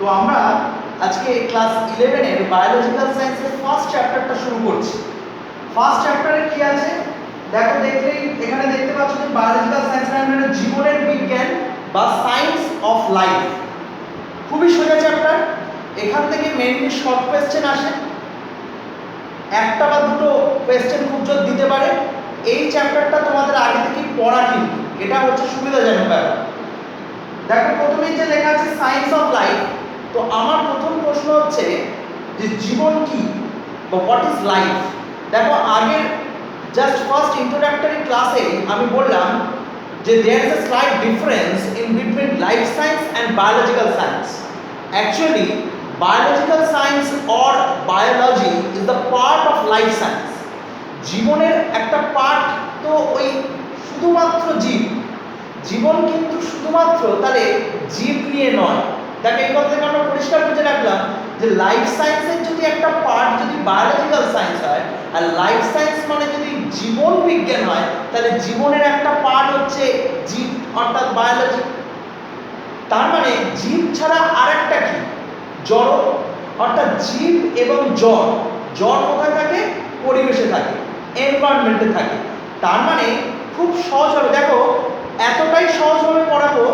তো আমরা আজকে ক্লাস 11 এর বায়োলজিক্যাল সায়েন্সের ফার্স্ট চ্যাপ্টারটা শুরু করছি। ফার্স্ট চ্যাপ্টারে কি আছে দেখো, দেখলেই এখানে দেখতে পাচ্ছ যে বায়োলজিক্যাল সায়েন্স মানে জীবনের বিজ্ঞান বা সায়েন্স অফ লাইফ। খুবই সোজা চ্যাপ্টার। এখান থেকে মেইনলি শর্ট কোয়েশ্চেন আসে, একটা বা দুটো কোয়েশ্চেন খুব জোর দিতে পারে। এই চ্যাপ্টারটা তোমাদের আগে থেকেই পড়া, কিন্তু এটা হচ্ছে সুবিধাজনক ব্যাপার। দেখো প্রথমেই যে লেখা আছে সায়েন্স অফ লাইফ, তো আমার প্রথম প্রশ্ন হচ্ছে যে জীবন কি বা হোয়াট ইজ লাইফ। দেখো আগের জাস্ট ফার্স্ট ইন্ট্রোডাক্টরি ক্লাসে আমি বললাম যে there is a slight difference in between life science and biological science. Actually biological science or biology is the part of life science. জীবনের একটা পার্ট তো ওই শুধুমাত্র জীব, জীবন কিন্তু শুধুমাত্র তাহলে জীব নিয়ে নয়। দেখো এই কথাটা আমরা পরিষ্কার বুঝে রাখলাম যে লাইফ সায়েন্সের যদি একটা পার্ট যদি বায়োলজিক্যাল সায়েন্স হয় আর লাইফ সায়েন্স মানে যদি জীবন বিজ্ঞান হয়, তাহলে জীবনের একটা পার্ট হচ্ছে জীব অর্থাৎ বায়োলজি। তার মানে জীব ছাড়া আরেকটা কি, জড়। অর্থাৎ জীব এবং জড়, জড় কোথায় থাকে? পরিবেশে থাকে, এনভায়রনমেন্টে থাকে। তার মানে খুব সহজভাবে দেখো, এতটাই সহজভাবে পড়াবো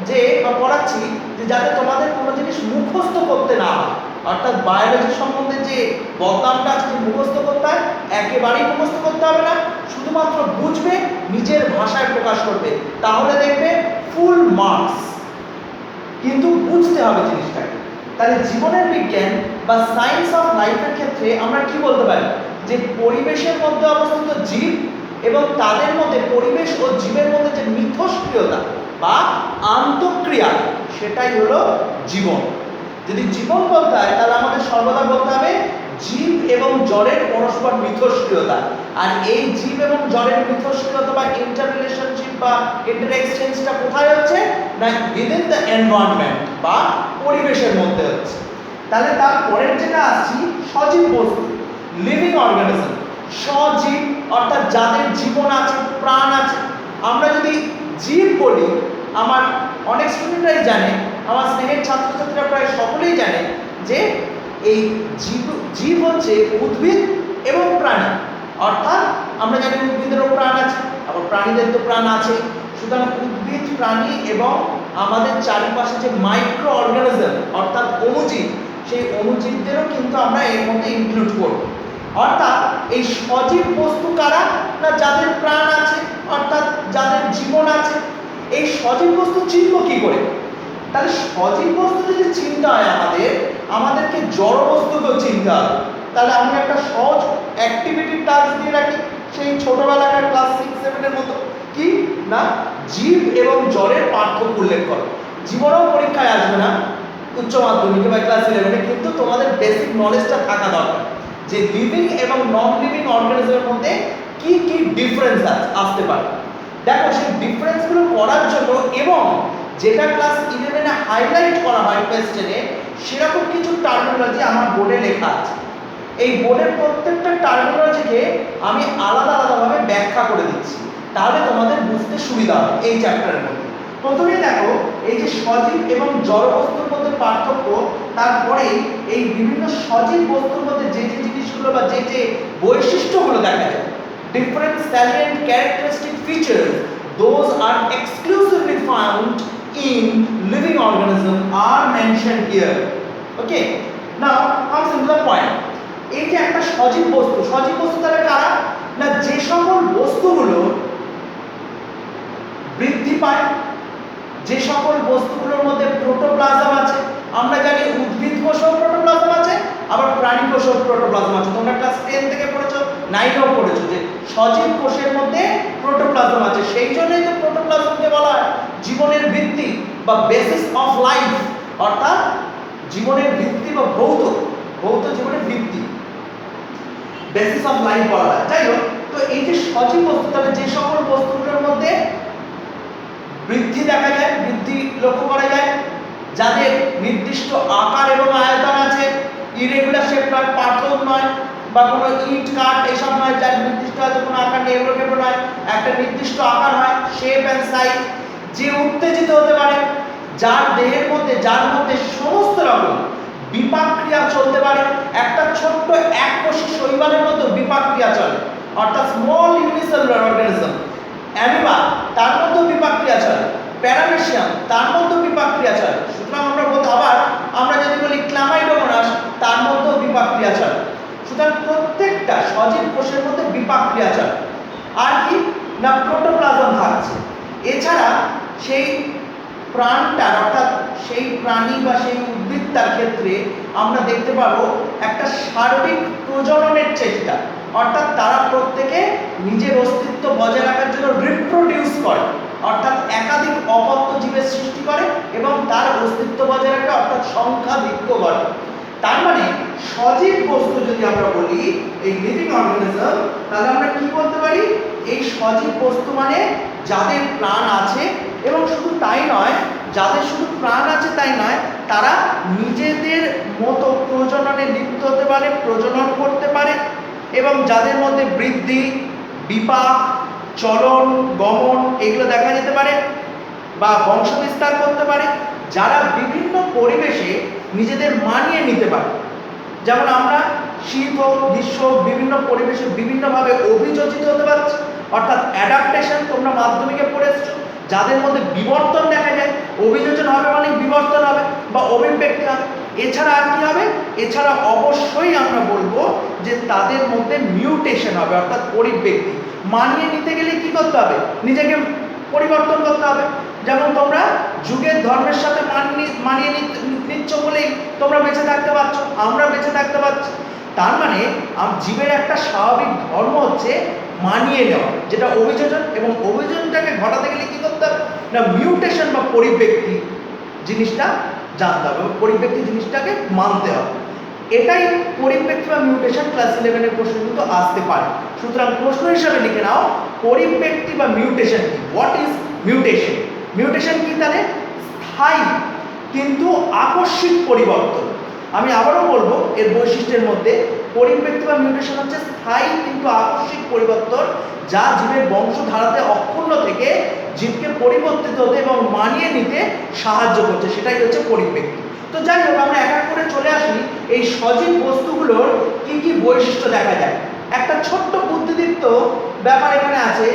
যে পড়াচ্ছি যে যাতে তোমাদের কোনো জিনিস মুখস্থ করতে না হয়। অর্থাৎ বায়োলজি সম্বন্ধে যে বদনামটা আছে যে মুখস্থ করতে হয়, একেবারেই মুখস্থ করতে হবে না, শুধুমাত্র বুঝবে, নিজের ভাষায় প্রকাশ করবে, তাহলে দেখবে ফুল মার্কস। কিন্তু বুঝতে হবে জিনিসটাকে। তাহলে জীবনের বিজ্ঞান বা সায়েন্স অফ লাইফের ক্ষেত্রে আমরা কি বলতে পারি যে পরিবেশের মধ্যে অবস্থিত জীব এবং তাদের মধ্যে পরিবেশ ও জীবের মধ্যে যে মিথস্ক্রিয়তা বা আন্তঃক্রিয়া, সেটাই হলো জীবন। যদি জীবন বলতে হয় তাহলে আমাদের সর্বদা বলতে হবে জীব এবং জড়ের পরস্পর মিথস্ক্রিয়তা। আর এই জীব এবং জড়ের মিথস্ক্রিয়তা বা ইন্টার রিলেশনশিপ বা ইন্টার এক্সচেঞ্জটা কোথায় হচ্ছে না উইদিন দ্য এনভায়রনমেন্ট বা পরিবেশের মধ্যে হচ্ছে। তাহলে তার পরের যেটা আসছি সজীব বস্তু, লিভিং অর্গানিজম। সজীব অর্থাৎ যাদের জীবন আছে, প্রাণ আছে। আমরা যদি জীব বলি, আমার অনেক স্টুডেন্টরাই জানে, আমার স্নেহের ছাত্রছাত্রীরা প্রায় সকলেই জানে যে এই জীব হচ্ছে উদ্ভিদ এবং প্রাণী। অর্থাৎ আমরা জানি উদ্ভিদেরও প্রাণ আছে, আবার প্রাণীদের তো প্রাণ আছে। সুতরাং উদ্ভিদ, প্রাণী এবং আমাদের চারিপাশে যে মাইক্রো অর্গানিজম অর্থাৎ অণুজীব, সেই অণুজীবদেরও কিন্তু আমরা এর মধ্যে ইনক্লুড করব। অর্থাৎ এই সজীব বস্তু কারা না যাদের প্রাণ আছে অর্থাৎ যাদের জীবন আছে। এই সজীব বস্তু চিনব কি করে? তাহলে সজীব বস্তু যদি চিনতে হয় আমাদেরকে জড় বস্তুকেও চিনতে হবে। তাহলে আমি একটা সহজ অ্যাক্টিভিটি টাস্ক দিয়ে রাখি, সেই ছোটবেলাকার ক্লাস 6-7 এর মতো, কি না জীব এবং জড়ের পার্থক্য উল্লেখ করো। জীবনেও পরীক্ষায় আসবে না, উচ্চ মাধ্যমিকে বা ক্লাস 11-এ, কিন্তু তোমাদের বেসিক নলেজটা থাকা দরকার যে লিভিং এবং নন লিভিং অর্গানিজমের মধ্যে কি কি ডিফারেন্স আসতে পারে। দেখো সেই ডিফারেন্সগুলো করার জন্য এবং যেটা ক্লাস 11-এ হাইলাইট করা হয় কোয়েশ্চেনে, সেরকম কিছু টার্মিনোলজি আমার বোর্ডে লেখা আছে। এই বোর্ডের প্রত্যেকটা টার্মিনোলজিকে আমি আলাদা আলাদাভাবে ব্যাখ্যা করে দিচ্ছি, তাহলে তোমাদের বুঝতে সুবিধা হবে এই চ্যাপ্টারের মধ্যে। প্রথমেই দেখো এই যে সজীব এবং জড় বস্তুর মধ্যে পার্থক্য, তারপরে এই বিভিন্ন সজীব বস্তুর মধ্যে যে যে জিনিসগুলো বা যে যে বৈশিষ্ট্যগুলো দেখা যায়, different salient characteristic features, those are exclusively found in living organism are mentioned here. Okay, now comes into the point. এই যে একটা সজীব বস্তু, সজীব বস্তু তাহলে কারা না যে সকল বস্তুগুলো বৃদ্ধি পায়, যে সকল বস্তুগুলোর মধ্যে প্রোটোপ্লাজম আছে। আমরা জানি উদ্ভিদ কোষেও প্রোটোপ্লাজম আছে, আবার প্রাণী কোষেও প্রোটোপ্লাজম আছে। তোমরা ক্লাস 10 থেকে পড়েছো, 9-এও পড়েছো যে সজীব কোষের মধ্যে প্রোটোপ্লাজম আছে। সেই জন্যই তো প্রোটোপ্লাজমকে বলা হয় জীবনের ভিত্তি বা বেসিস অফ লাইফ, অর্থাৎ জীবনের ভিত্তি বা ভৌত জীবনের ভিত্তি, বেসিস অফ লাইফ বলা হয়। যাই হোক, তো এই যে সজীব বস্তু, তাহলে যে সকল বস্তুগুলোর মধ্যে বৃদ্ধি দেখা যায়, বৃদ্ধি লক্ষ্য করা যায়, যাদের নির্দিষ্ট আকার এবং আয়তন আছে, ইরেগুলার শেপ নয়, পাথর নয় বা কোনো ইট কাঠ এসব নয়, যার নির্দিষ্ট হয়তো কোনো আকার নেই, এগুলো নয়, একটা নির্দিষ্ট আকার হয়, শেপ অ্যান্ড সাইজ, যে উত্তেজিত হতে পারে, যার মধ্যে সমস্ত রকম বিপাক ক্রিয়া চলতে পারে। একটা ছোট্ট এককোষী শৈবালের মধ্যে বিপাক ক্রিয়া চলে, অর্থাৎ স্মল ইউনিসেলুলার অর্গানিজম। অ্যামিবা, তার মধ্যেও বিপাক ক্রিয়া চলে। প্যারামেসিয়াম, তার মধ্যেও বিপাক ক্রিয়া চলে। সুতরাং আমরা যদি বলি ক্লামাইডোমোনাস, তার মধ্যেও বিপাক ক্রিয়া চলে। সুতরাং প্রত্যেকটা সজীব কোষের মধ্যে বিপাক ক্রিয়া চলে। আর কি না, প্রোটোপ্লাজম থাকছে। এছাড়া সেই প্রাণটার, অর্থাৎ সেই প্রাণী বা সেই উদ্ভিদটার ক্ষেত্রে আমরা দেখতে পাবো একটা সার্বিক প্রজননের চেষ্টা, অর্থাৎ তারা প্রত্যেকে নিজের অস্তিত্ব বজায় রাখার জন্য রিপ্রোডিউস করে, অর্থাৎ একাধিক অপত্য জীবের সৃষ্টি করে এবং তার অস্তিত্ব বজায় রাখে, অর্থাৎ সংখ্যাধিক্য করে। তার মানে সজীব বস্তু যদি আমরা বলি এই লিভিং অর্গানিজম, তাহলে আমরা কি বলতে পারি, এই সজীব বস্তু মানে যাদের প্রাণ আছে, এবং শুধু তাই নয়, যাদের শুধু প্রাণ আছে তাই নয়, তারা নিজেদের মতো প্রজননে লিপ্ত হতে পারে, প্রজনন করতে পারে, এবং যাদের মধ্যে বৃদ্ধি, বিপাক, চলন, গমন এগুলো দেখা যেতে পারে বা বংশবিস্তার করতে পারে, যারা বিভিন্ন পরিবেশে নিজেদের মানিয়ে নিতে পারে। যেমন আমরা শীত হোক, গ্রীষ্ম হোক, বিভিন্ন পরিবেশে বিভিন্নভাবে অভিযোজিত হতে পারছি, অর্থাৎ অ্যাডাপ্টেশন। তোমরা মাধ্যমিকে পড়ে এসছো, যাদের মধ্যে বিবর্তন দেখা যায়, অভিযোজন হবে মানে বিবর্তন হবে বা অভিব্যক্তি হবে। এছাড়া আর কি হবে, এছাড়া অবশ্যই আমরা বলবো যে তাদের মধ্যে মিউটেশন হবে, অর্থাৎ পরিব্যক্তি। মানিয়ে নিতে গেলে কি করতে হবে, নিজেকে পরিবর্তন করতে হবে। যেমন তোমরা যুগের ধর্মের সাথে মানিয়ে নিচ্ছ বলেই তোমরা বেঁচে থাকতে পারছো, আমরা বেঁচে থাকতে পারছি। তার মানে জীবের একটা স্বাভাবিক ধর্ম হচ্ছে মানিয়ে নেওয়া, যেটা অভিযোজন। এবং অভিযোজনটাকে ঘটাতে গেলে কি করতে হবে না, মিউটেশন বা পরিব্যক্তি জিনিসটা জানতে হবে, পরিব্যক্তি জিনিসটাকে মানতে হবে। এটাই পরিব্যক্তি বা মিউটেশন ক্লাস 11-এর প্রশ্ন কিন্তু আসতে পারে। সুতরাং প্রশ্ন হিসাবে লিখে নাও, পরিব্যক্তি বা মিউটেশন কি, হোয়াট ইজ মিউটেশন। মিউটেশন কি, তাহলে স্থায়ী কিন্তু আকস্মিক পরিবর্তন। আমি আবারও বলবো, এর বৈশিষ্ট্যের মধ্যে পরিব্যক্তি বা মিউটেশন হচ্ছে স্থায়ী কিন্তু আকস্মিক পরিবর্তন, যা জীবের বংশধারাতে অক্ষুণ্ণ থেকে জীবকে পরিবর্তিত হতে এবং মানিয়ে নিতে সাহায্য করছে, সেটাই হচ্ছে পরিব্যক্তি। তো যাই হোক, আমরা এক এক করে চলে আসি এই সজীব বস্তুগুলোর কি কি বৈশিষ্ট্য দেখা যায়। একটা ছোট্ট বুদ্ধিদীপ্ত ব্যাপার এখানে আছে,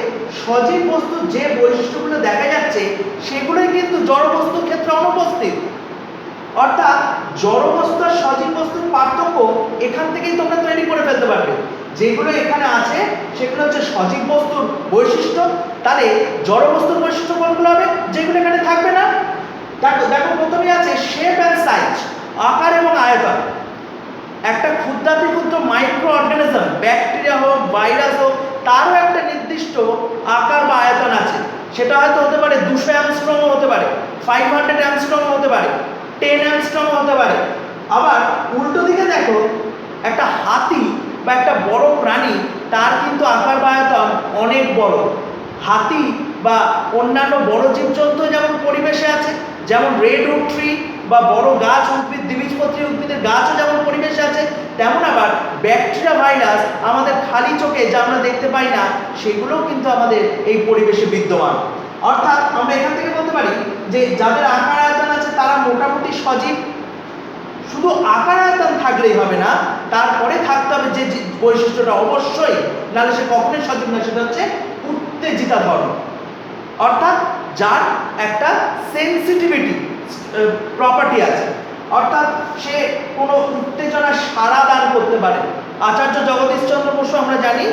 সজীব বস্তুর যে বৈশিষ্ট্যগুলো দেখা যাচ্ছে সেগুলোই কিন্তু জড় বস্তুর ক্ষেত্রে অনুপস্থিত। অর্থাৎ জড় বস্তু আর সজীব বস্তুর পার্থক্য এখান থেকেই তোমরা তৈরি করে ফেলতে পারবে। যেগুলো এখানে আছে সেগুলো হচ্ছে সজীব বস্তুর বৈশিষ্ট্য। তাহলে জড় বস্তুর বৈশিষ্ট্য কোনগুলো হবে, যেগুলো এখানে থাকবে না। দেখো প্রথমে আছে শেপ অ্যান্ড সাইজ, আকার এবং আয়তন। একটা ক্ষুদ্রাতি ক্ষুদ্র মাইক্রো অর্গানিজম, ব্যাকটেরিয়া হোক, ভাইরাস হোক, তারও একটা নির্দিষ্ট আকার বা আয়তন আছে। সেটা হয়তো হতে পারে 200 অ্যাংস্ট্রমও হতে পারে, 500 অ্যাংস্ট্রমও হতে পারে, 10 অ্যাংস্ট্রমও হতে পারে। আবার উল্টো দিকে দেখো, একটা হাতি বা একটা বড় প্রাণী, তার কিন্তু আকার বা আয়তন অনেক বড়। হাতি বা অন্যান্য বড় জীবজন্তু যেমন পরিবেশে আছে, যেমন রেডউড ট্রি বা বড় গাছ, উদ্ভিদ, দ্বিবীজপত্রী উদ্ভিদের গাছও যেমন পরিবেশে আছে, তেমন আবার ব্যাকটেরিয়া, ভাইরাস আমাদের খালি চোখে যা আমরা দেখতে পাই না, সেগুলোও কিন্তু আমাদের এই পরিবেশে বিদ্যমান। অর্থাৎ আমরা এখান থেকে বলতে পারি যে যাদের আকার আয়তন আছে তারা মোটামুটি সজীব। শুধু আকার আয়তন থাকলেই হবে না, তারপরে থাকতে হবে যে বৈশিষ্ট্যটা অবশ্যই, নাহলে সে কখনোই সজীব না, সেটা হচ্ছে উত্তেজিতা ধর্ম। অর্থাৎ যার একটা সেন্সিটিভিটি প্রপার্টি আছে, অর্থাৎ সে কোনো উত্তেজনা সাড়া দান করতে পারে। আচার্য জগদীশচন্দ্র বসু আমরা জানি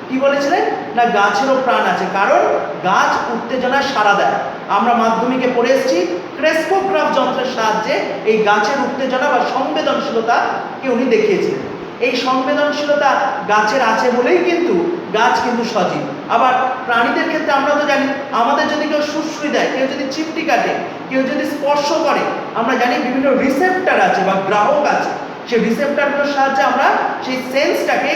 কি বলেছিলেন না, গাছেরও প্রাণ আছে, কারণ গাছ উত্তেজনা সাড়া দেয়। আমরা মাধ্যমিকে পড়ে এসেছি, ক্রেস্কোগ্রাফ যন্ত্রের সাহায্যে এই গাছের উত্তেজনা বা সংবেদনশীলতাকে উনি দেখিয়েছিলেন। এই সংবেদনশীলতা গাছের আছে বলেই কিন্তু গাছ কিন্তু সজীব। আবার প্রাণীদের ক্ষেত্রে আমরা তো জানি, আমাদের যদি কেউ সুশ্রুই দেয়, কেউ যদি চিমটি কাটে, কেউ যদি স্পর্শ করে, আমরা জানি বিভিন্ন রিসেপ্টার আছে বা গ্রাহক আছে। সেই রিসেপ্টারগুলোর সাহায্যে আমরা সেই সেন্সটাকে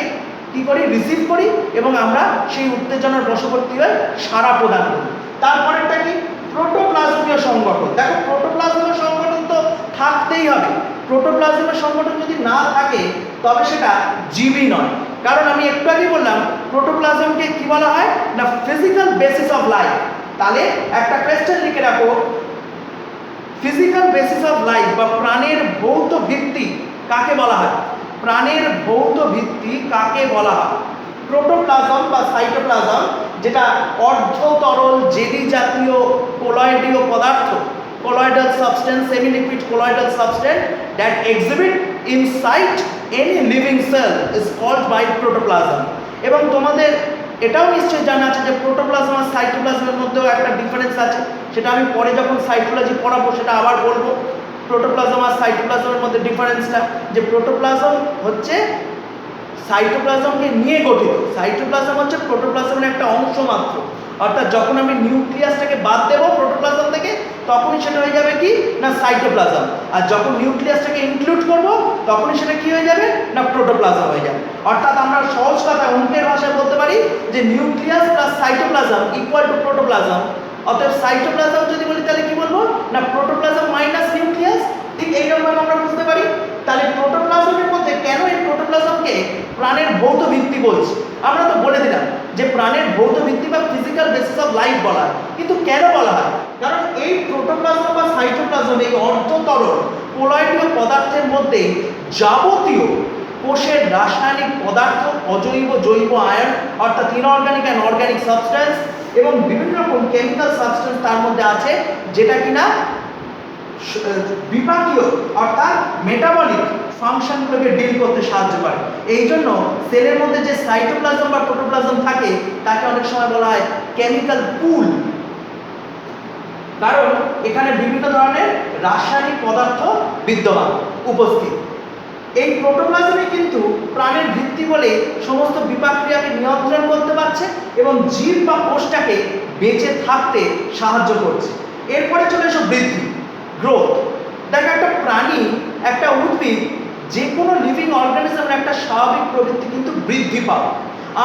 কি করি, রিসিভ করি, এবং আমরা সেই উত্তেজনার বশবর্তী হয়ে সাড়া প্রদান করি। তারপরেরটা কি, প্রোটোপ্লাজমীয় সংগঠন। দেখো প্রোটোপ্লাজমীয় সংগঠন তো থাকতেই হবে। প্রোটোপ্লাজমীয় সংগঠন যদি না থাকে তবে সেটা জীবই নয়। কারণ আমি একটু আগে বললাম প্রোটোপ্লাজমকে কি বলা হয় না, ফিজিক্যাল বেসিস অফ লাইফ। তাহলে একটা কোয়েশ্চেন লিখে রাখো, ফিজিক্যাল বেসিস অফ লাইফ বা প্রাণের ভৌত ভিত্তি কাকে বলা হয়? প্রাণের ভৌত ভিত্তি কাকে বলা হয়? প্রোটোপ্লাজম বা সাইটোপ্লাজম, যেটা অর্ধ তরল জেলি জাতীয় কোলয়েডীয় পদার্থ, colloidal substance, semi-liquid colloidal substance that exhibit inside any living cell is called by protoplasm. এবং তোমাদের এটাও নিশ্চয়ই জানা আছে যে প্রোটোপ্লাজম আর সাইটোপ্লাজমের মধ্যেও একটা ডিফারেন্স আছে, সেটা আমি পরে যখন সাইটোলজি পড়াবো সেটা আবার বলবো। প্রোটোপ্লাজম আর সাইটোপ্লাজমের মধ্যে ডিফারেন্সটা, যে প্রোটোপ্লাজম হচ্ছে সাইটোপ্লাজমকে নিয়ে গঠিত, সাইটোপ্লাজম হচ্ছে প্রোটোপ্লাজমের একটা অংশ মাত্র। অর্থাৎ যখন আমি নিউক্লিয়াসটাকে বাদ দেবো প্রোটোপ্লাজম থেকে, তখনই সেটা হয়ে যাবে কি না সাইটোপ্লাজম, আর যখন নিউক্লিয়াসটাকে ইনক্লুড করব তখনই সেটা কি হয়ে যাবে না প্রোটোপ্লাজম হয়ে যাবে। অর্থাৎ আমরা সহজ কথা অঙ্কের ভাষায় বলতে পারি যে nucleus plus cytoplasm equal to protoplasm. অতএব সাইটোপ্লাজম যদি বলি তাহলে কি বলবো না প্রোটোপ্লাজম মাইনাস নিউক্লিয়াস। ঠিক এইরকম আমরা বুঝতে পারি। তাহলে প্রোটোপ্লাজমের মধ্যে কেন এই প্রোটোপ্লাজমকে প্রাণের ভৌত ভিত্তি বলছি? আমরা তো বলে দিলাম যে প্রাণের ভৌত ভিত্তি বা ফিজিক্যাল বেসিস অফ লাইফ বলা হয়, কিন্তু কেন বলা হয়? কারণ এই প্রোটোপ্লাজম বা সাইটোপ্লাজম এই অর্ধতরল কোলয়েডীয় পদার্থের মধ্যে যাবতীয় কোষের রাসায়নিক পদার্থ, অজৈব জৈব আয়ন অর্থাৎ ইনঅর্গানিক অ্যান্ড অর্গানিক সাবস্টেন্স এবং বিভিন্ন রকম কেমিক্যাল সাবস্টেন্স তার মধ্যে আছে, যেটা কিনা বিপাকীয় অর্থাৎ মেটাবলিক ফাংশনগুলোকে ডিল করতে সাহায্য করে। এই জন্য সেলের মধ্যে যে সাইটোপ্লাজম বা প্রোটোপ্লাজম থাকে তাকে অনেক সময় বলা হয় কেমিক্যাল পুল, কারণ এখানে বিভিন্ন ধরনের রাসায়নিক পদার্থ বিদ্যমান উপস্থিত। এই প্রোটোপ্লাজমে কিন্তু প্রাণের ভিত্তি বলে সমস্ত বিপাকক্রিয়াকে নিয়ন্ত্রণ করতে পারছে এবং জীব বা কোষটাকে বেঁচে থাকতে সাহায্য করছে। এরপরে চলে এসো বৃদ্ধি, গ্রোথ। দেখো একটা প্রাণী, একটা উদ্ভিদ, যে কোনো লিভিং অর্গানিজমের একটা স্বাভাবিক প্রবৃত্তি কিন্তু বৃদ্ধি পাওয়া।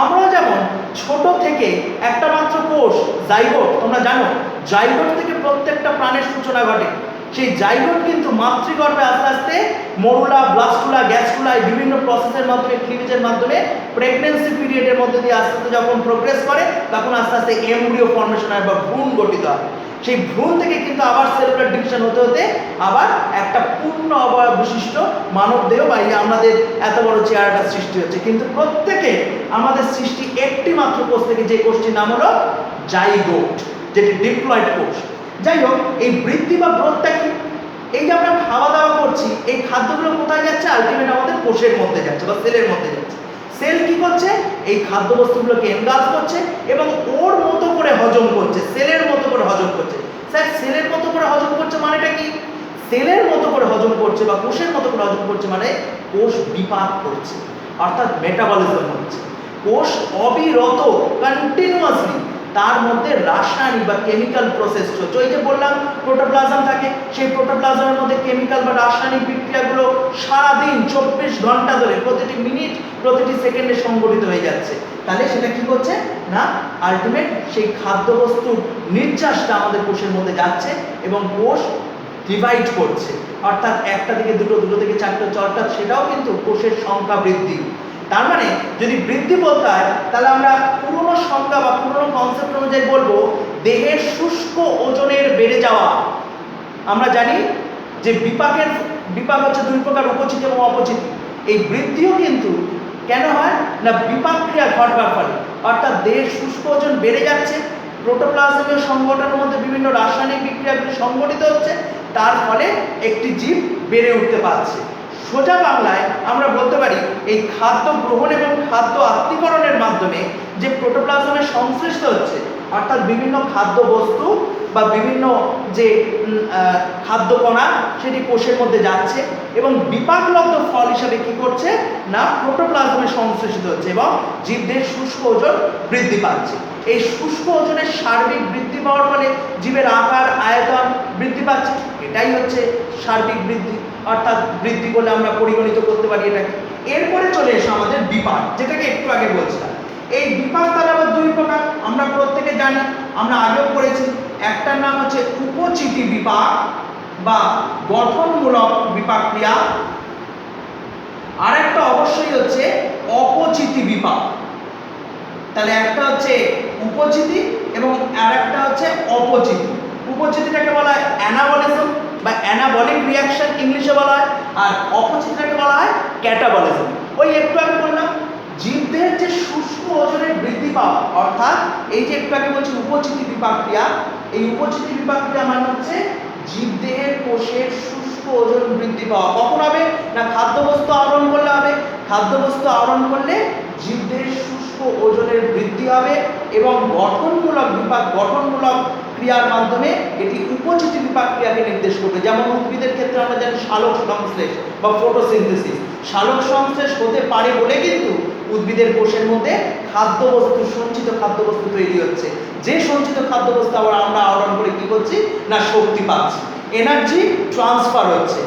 আমরা যেমন ছোট থেকে একটা মাত্র কোষ জাইগোট, তোমরা জানো জাইগোট থেকে প্রত্যেকটা প্রাণের সূচনা ঘটে। সেই জাইগোট কিন্তু মাতৃগর্ভে আস্তে আস্তে মরুলা, ব্লাস্টুলা, গ্যাস্টুলা এই বিভিন্ন প্রসেসের মাধ্যমে, ক্লিভেজের মাধ্যমে প্রেগন্যান্সি পিরিয়ডের মধ্যে দিয়ে আস্তে আস্তে যখন প্রোগ্রেস করে তখন আস্তে আস্তে এমব্রিও ফর্মেশন হয় বা ভ্রূণ গঠিত হয়। সেই ভ্রূণ থেকে কিন্তু আবার সেলুলার ডিভিশন হতে হতে আবার একটা পূর্ণ অবয়ব বিশিষ্ট মানব দেহ বা আমাদের এত বড় চেহারাটা সৃষ্টি হচ্ছে। কিন্তু প্রত্যেকে আমাদের সৃষ্টি একটি মাত্র কোষ থেকে, যে কোষটির নাম হলো জাইগোট, যেটি ডিপ্লয়েড কোষ। যাই হোক, এই বৃদ্ধি বা গ্রোথটা কি? এই যে আমরা খাওয়া দাওয়া করছি, এই খাদ্যগুলো কোথায় যাচ্ছে? আলটিমেট আমাদের কোষের মধ্যে যাচ্ছে বা সেলের মধ্যে যাচ্ছে। সেল কি করছে? এই খাদ্যবস্তুগুলোকে এনগালফ করছে এবং ওর মতো করে হজম করছে, সেলের মতো করে হজম করছে। স্যার সেলের মতো করে হজম করছে মানেটা কি? সেলের মতো করে হজম করছে বা কোষের মতো করে হজম করছে মানে কোষ বিপাক করছে, অর্থাৎ মেটাবলিজম হচ্ছে। কোষ অবিরত কন্টিনিউয়াসলি তার মধ্যে রাসায়নিক বা কেমিক্যাল প্রসেস চলছে। ওই যে বললাম প্রোটোপ্লাজম থাকে, সেই প্রোটোপ্লাজমের মধ্যে কেমিক্যাল বা রাসায়নিক বিক্রিয়াগুলো সারাদিন 24 ঘন্টা ধরে প্রতিটি মিনিট প্রতিটি সেকেন্ডে সংঘটিত হয়ে যাচ্ছে। তাহলে সেটা কি করছে না আলটিমেট সেই খাদ্যবস্তুর নির্যাসটা আমাদের কোষের মধ্যে যাচ্ছে এবং কোষ ডিভাইড করছে, অর্থাৎ একটা থেকে দুটো, দুটো থেকে চারটে, চলটা, সেটাও কিন্তু কোষের সংখ্যা বৃদ্ধি। তার মানে যদি বৃদ্ধি বলতে হয় তাহলে আমরা পুরনো সংজ্ঞা বা পুরনো কনসেপ্ট অনুযায়ী বলবো দেহের শুষ্ক ওজনের বেড়ে যাওয়া। আমরা জানি যে বিপাক হচ্ছে দুই প্রকার, উপচিতি এবং অপচিতি। এই বৃদ্ধিও কিন্তু কেন হয় না বিপাক ক্রিয়া ঘটবার ফলে, অর্থাৎ দেহের শুষ্ক ওজন বেড়ে যাচ্ছে, প্রোটোপ্লাজমীয় সংগঠনের মধ্যে বিভিন্ন রাসায়নিক বিক্রিয়াগুলি সংগঠিত হচ্ছে, তার ফলে একটি জীব বেড়ে উঠতে পারছে। সোজা বাংলায় আমরা বলতে পারি এই খাদ্য গ্রহণ এবং খাদ্য আত্মীকরণের মাধ্যমে যে প্রোটোপ্লাজমের সংশ্লিষ্ট হচ্ছে, অর্থাৎ বিভিন্ন খাদ্য বস্তু বা বিভিন্ন যে খাদ্য কণা সেটি কোষের মধ্যে যাচ্ছে এবং বিপাকলব্ধ ফল হিসাবে কি করছে না প্রোটোপ্লাজমে সংশ্লেষিত হচ্ছে এবং জীবদের শুষ্ক ওজন বৃদ্ধি পাচ্ছে। এই শুষ্ক ওজনের সার্বিক বৃদ্ধি পাওয়ার ফলে জীবের আকার, আয়তন বৃদ্ধি পাচ্ছে, এটাই হচ্ছে সার্বিক বৃদ্ধি, অর্থাৎ বৃদ্ধি বলে আমরা পরিগণিত করতে পারি এটাকে। এরপরে চলে এসো আমাদের বিপাক, যেটাকে একটু আগে বলছিলাম। এই বিপাক তার আবার দুই প্রকার, আমরা প্রত্যেকে জানি, আমরা আগেও পড়েছি। একটার নাম হচ্ছে উপচিতি বিপাক বা গঠনমূলক বিপাক ক্রিয়া, আর একটা অবশ্যই হচ্ছে অপচিতি বিপাক। তাহলে একটা হচ্ছে উপচিতি এবং আর একটা হচ্ছে অপচিতি। উপচিতিটাকে বলা হয় অ্যানাবলিজম, বা অ্যানাবলিক রিয়াকশন ইংলিশে বলা হয়, আর অপচিতিটাকে বলা হয় ক্যাটাবলিজম। ওই একটু আগে বললাম জীবদের যে শুষ্ক ওজনের বৃদ্ধি পাওয়া, অর্থাৎ এই যে একটু আগে বলছি উপচিতি বিপাক ক্রিয়া, এই উপচিতি বিপাক ক্রিয়া মানে হচ্ছে জীবদেহের কোষের শুষ্ক ওজন বৃদ্ধি পাওয়া। কখন হবে না খাদ্যবস্তু আহরণ করলে হবে। খাদ্যবস্তু আহরণ করলে জীবদেহের শুষ্ক ওজনের বৃদ্ধি হবে এবং গঠনমূলক বিপাক, গঠনমূলক ক্রিয়ার মাধ্যমে এটি উপচিতি বিপাক ক্রিয়াকে নির্দেশ করবে। যেমন উদ্ভিদের ক্ষেত্রে আমরা জানি সালোক সংশ্লেষ বা ফটোসিনথেসিস, সালোক সংশ্লেষ হতে পারে বলে কিন্তু উদ্ভিদের কোষের মধ্যে খাদ্যবস্তু, সঞ্চিত খাদ্যবস্তু তৈরি হচ্ছে। যে সঞ্চিত খাদ্যবস্তু আবার আমরা আহরণ করে কি করছি না শক্তি পাচ্ছি, এনার্জি ট্রান্সফার হচ্ছে।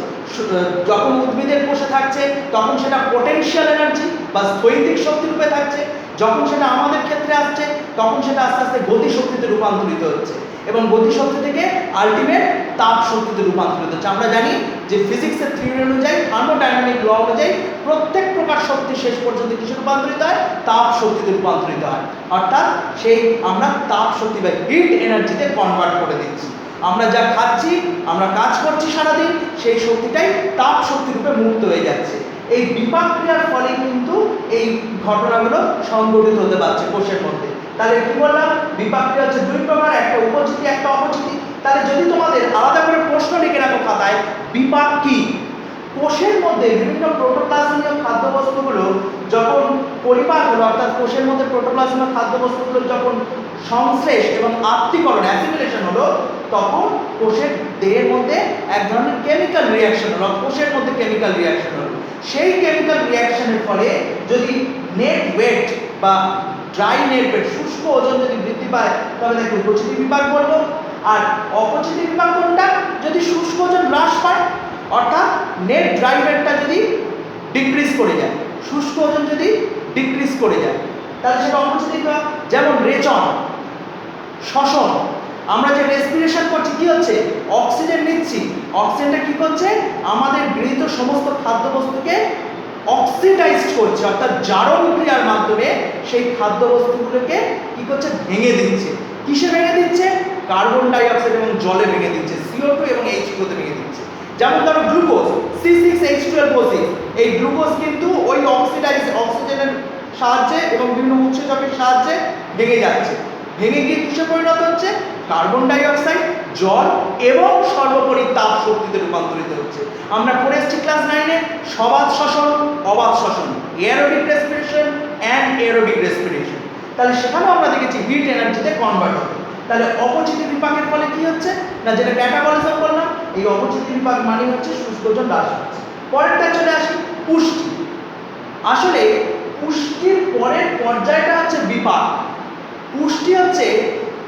যখন উদ্ভিদের কোষে থাকছে তখন সেটা পোটেনশিয়াল এনার্জি বা স্থৈতিক শক্তি রূপে থাকছে, যখন সেটা আমাদের ক্ষেত্রে আসছে তখন সেটা আস্তে আস্তে গতিশক্তিতে রূপান্তরিত হচ্ছে এবং গতিশক্তি থেকে আলটিমেট তাপ শক্তিতে রূপান্তরিত হচ্ছে। আমরা জানি যে ফিজিক্সের থিওরি অনুযায়ী, থার্মোডাইনামিক ল অনুযায়ী প্রত্যেক প্রকার শক্তি শেষ পর্যন্ত কিসে রূপান্তরিত হয়, তাপ শক্তিতে রূপান্তরিত হয়। অর্থাৎ সেই আমরা তাপ শক্তি বা হিট এনার্জিতে কনভার্ট করে দিচ্ছি। আমরা যা খাচ্ছি, আমরা কাজ করছি সারাদিন, সেই শক্তিটাই তাপ শক্তি রূপে মুক্ত হয়ে যাচ্ছে। এই বিপাক ক্রিয়ার ফলে কিন্তু এই ঘটনাগুলো সংঘটিত হতে পারছে কোষের মধ্যে। তাহলে কি বললাম, বিপাক ক্রিয়া হচ্ছে দুই প্রকার, একটা উপচিতি একটা অপচিতি। তাহলে যদি তোমাদের আলাদা করে প্রশ্ন লিখে রাখো খাতায়, বিপাক কি? কোষের মধ্যে বিভিন্ন প্রোটোপ্লাজমীয় খাদ্যবস্তুগুলো যখন পরিপাক হলো, অর্থাৎ কোষের মধ্যে প্রোটোপ্লাজমীয় খাদ্যবস্তুগুলো যখন সংশ্লেষ এবং আত্তীকরণ অ্যাসিমিলেশন হলো, তখন কোষের দেহের মধ্যে এক ধরনের কেমিক্যাল রিয়াকশন হলো, কোষের মধ্যে কেমিক্যাল রিয়াকশন হলো। সেই কেমিক্যাল রিয়াকশনের ফলে যদি নেট ওয়েট বা ড্রাই নেট ওয়েট, শুষ্ক ওজন যদি বৃদ্ধি পায়, তবে তাকে উপচিতি বিপাক বলবো। আর অপচিতি বিপাক কোনটা? যদি শুষ্ক ওজন হ্রাস পায়, অর্থাৎ নেট ড্রাই ওয়েটটা যদি ডিক্রিজ করে যায়, শুষ্ক ওজন যদি ডিক্রিজ করে যায়, তাহলে সেটা অপচিতি বিপাক। যেমন রেচন, শ্বসন, আমরা যে রেসপিরেশন করছি কি হচ্ছে, অক্সিজেন নিচ্ছি, অক্সিজেনটা কি করছে, আমাদের গৃহীত সমস্ত খাদ্যবস্তুকে অক্সিডাইজড করছে, অর্থাৎ জারণ ক্রিয়ার মাধ্যমে সেই খাদ্যবস্তুগুলোকে কি করছে, ভেঙে দিচ্ছে। কিসে ভেঙে দিচ্ছে? কার্বন ডাই অক্সাইড এবং জলে ভেঙে দিচ্ছে, CO2 এবং H2O তে ভেঙে দিচ্ছে। যেমন ধরো গ্লুকোজ, C6H12O6, এই গ্লুকোজ কিন্তু ওই অক্সিজেনের সাহায্যে এবং বিভিন্ন উৎসেচকের সাহায্যে ভেঙে যাচ্ছে। ভেঙে গিয়ে কিসে পরিণত হচ্ছে? কার্বন ডাই অক্সাইড, জল এবং সর্বোপরি তাপ শক্তিতে রূপান্তরিত হচ্ছে। আমরা পড়ে এসেছি ক্লাস 9-এ সবাত শ্বসন, অবাত শ্বসন, এয়ারোবিক রেসপিরেশন অ্যান্ড এয়ারোবিক রেসপিরেশন। তাহলে সেখানেও আমরা দেখেছি হিট এনার্জিতে কনভার্ট হবে। তাহলে অপচিতি বিপাকের ফলে কি হচ্ছে না, যেটা ক্যাটাবলিজম বললাম, এই অপচিতি বিপাক মানে হচ্ছে শুষ্ক ওজন হ্রাস পাচ্ছে। পরেরটা চলে আসি পুষ্টি। আসলে পুষ্টির পরের পর্যায়টা হচ্ছে বিপাক। পুষ্টি হচ্ছে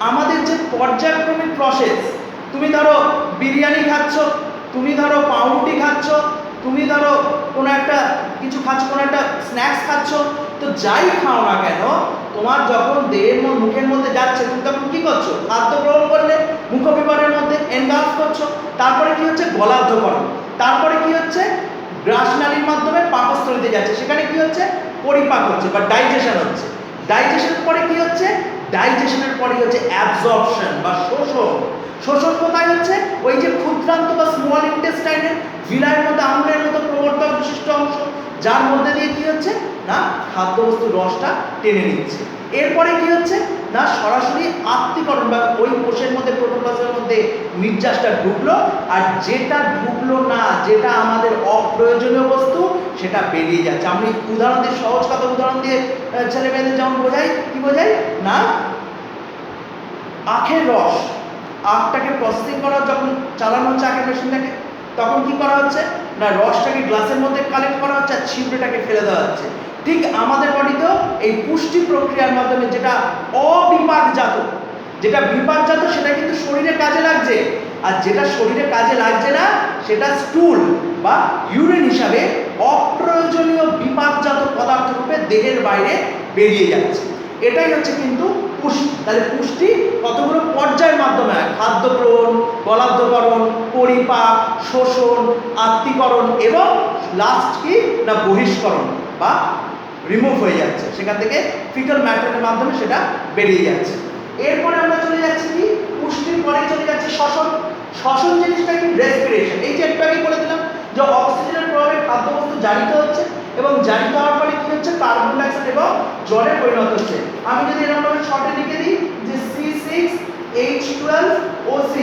আমাদের যে পর্যায়ক্রমিক প্রসেস। তুমি ধরো বিরিয়ানি খাচ্ছ, তুমি ধরো পাউরুটি খাচ্ছ, তুমি ধরো কোনো একটা কিছু খাচ্ছ, কোনো একটা স্ন্যাক্স খাচ্ছ, তো যাই খাও না কেন, তোমার যখন দেহের মুখের মধ্যে যাচ্ছে, তুমি তখন কি করছো, খাদ্য গ্রহণ করলে মুখবিবরের মধ্যে এনগালফ করছো, তারপরে কি হচ্ছে গলার্ধকরণ, তারপরে কি হচ্ছে গ্রাসনালীর মাধ্যমে পাকস্থলীতে যাচ্ছে, সেখানে কি হচ্ছে পরিপাক হচ্ছে বা ডাইজেশন হচ্ছে। ডাইজেশনের পরে কি হচ্ছে, ডাইজেশনের পরে হচ্ছে অ্যাবজর্পশন বা শোষণ। শোষণ কোথায় হচ্ছে, ওই যে ক্ষুদ্রান্ত বা স্মল ইন্টেস্টাইনের ভিলার মধ্যে আঙুলের মতো প্রবর্তক বিশিষ্ট অংশ, যার মধ্যে দিয়ে কি হচ্ছে না খাদ্যবস্তুর রসটা টেনে নিচ্ছে। এরপরে কি হচ্ছে না সরাসরি আত্তীকরণ বা ওই কোষের মধ্যে প্রোটোপ্লাজমের মধ্যে নির্যাসটা ঢুকলো, আর যেটা ঢুকলো না, যেটা আমাদের অপ্রয়োজনীয় বস্তু, সেটা বেরিয়ে যাচ্ছে। আমি উদাহরণ দিয়ে, সহজ কথা উদাহরণ দিয়ে ছেলে মেয়েদের যেমন বোঝাই, কি বোঝাই না, আখের রস, আখটাকে প্রসেসিং করা যখন চালানো হচ্ছে আখের মেশিনটাকে, তখন কি করা হচ্ছে না রসটাকে গ্লাসের মধ্যে কালেক্ট করা হচ্ছে আর ছিপড়েটাকে ফেলে দেওয়া হচ্ছে। ঠিক আমাদের বডিতেও এই পুষ্টি প্রক্রিয়ার মাধ্যমে যেটা অবিপাকজাত, যেটা বিপাকজাত সেটা কিন্তু শরীরে কাজে লাগছে, আর যেটা শরীরে কাজে লাগছে না সেটা স্টুল বা ইউরিন হিসাবে অপ্রয়োজনীয় বিপাকজাত পদার্থ রূপে দেহের বাইরে বেরিয়ে যাচ্ছে। এটাই হচ্ছে কিন্তু পুষ্টি। তাহলে পুষ্টি কতগুলো পর্যায়ের মাধ্যমে হয়, খাদ্য গ্রহণ, গলার্ধকরণ, পরিপাক, শোষণ, আত্তীকরণ এবং লাস্ট কি না বহিষ্করণ বা রিমুভ হয়ে যাচ্ছে, সেখান থেকে ফিটাল ম্যাটারের মাধ্যমে সেটা বেরিয়ে যাচ্ছে। এরপরে আমরা চলে যাচ্ছি কি পুষ্টির পরে চলে যাচ্ছি শ্বসন। শ্বসন জিনিসটা কি? রেসপিরেশন। এই যে একটু আগে বলে দিলাম যে অক্সিজেনের প্রভাবে খাদ্যবস্তু জারিত হচ্ছে এবং জারিত হওয়ার ফলে কি হচ্ছে? কার্বন ডাই অক্সাইড এবং জলে পরিণত হচ্ছে। আমি যদি এরকম ভাবে শর্টে লিখে দিই যে C6H12O6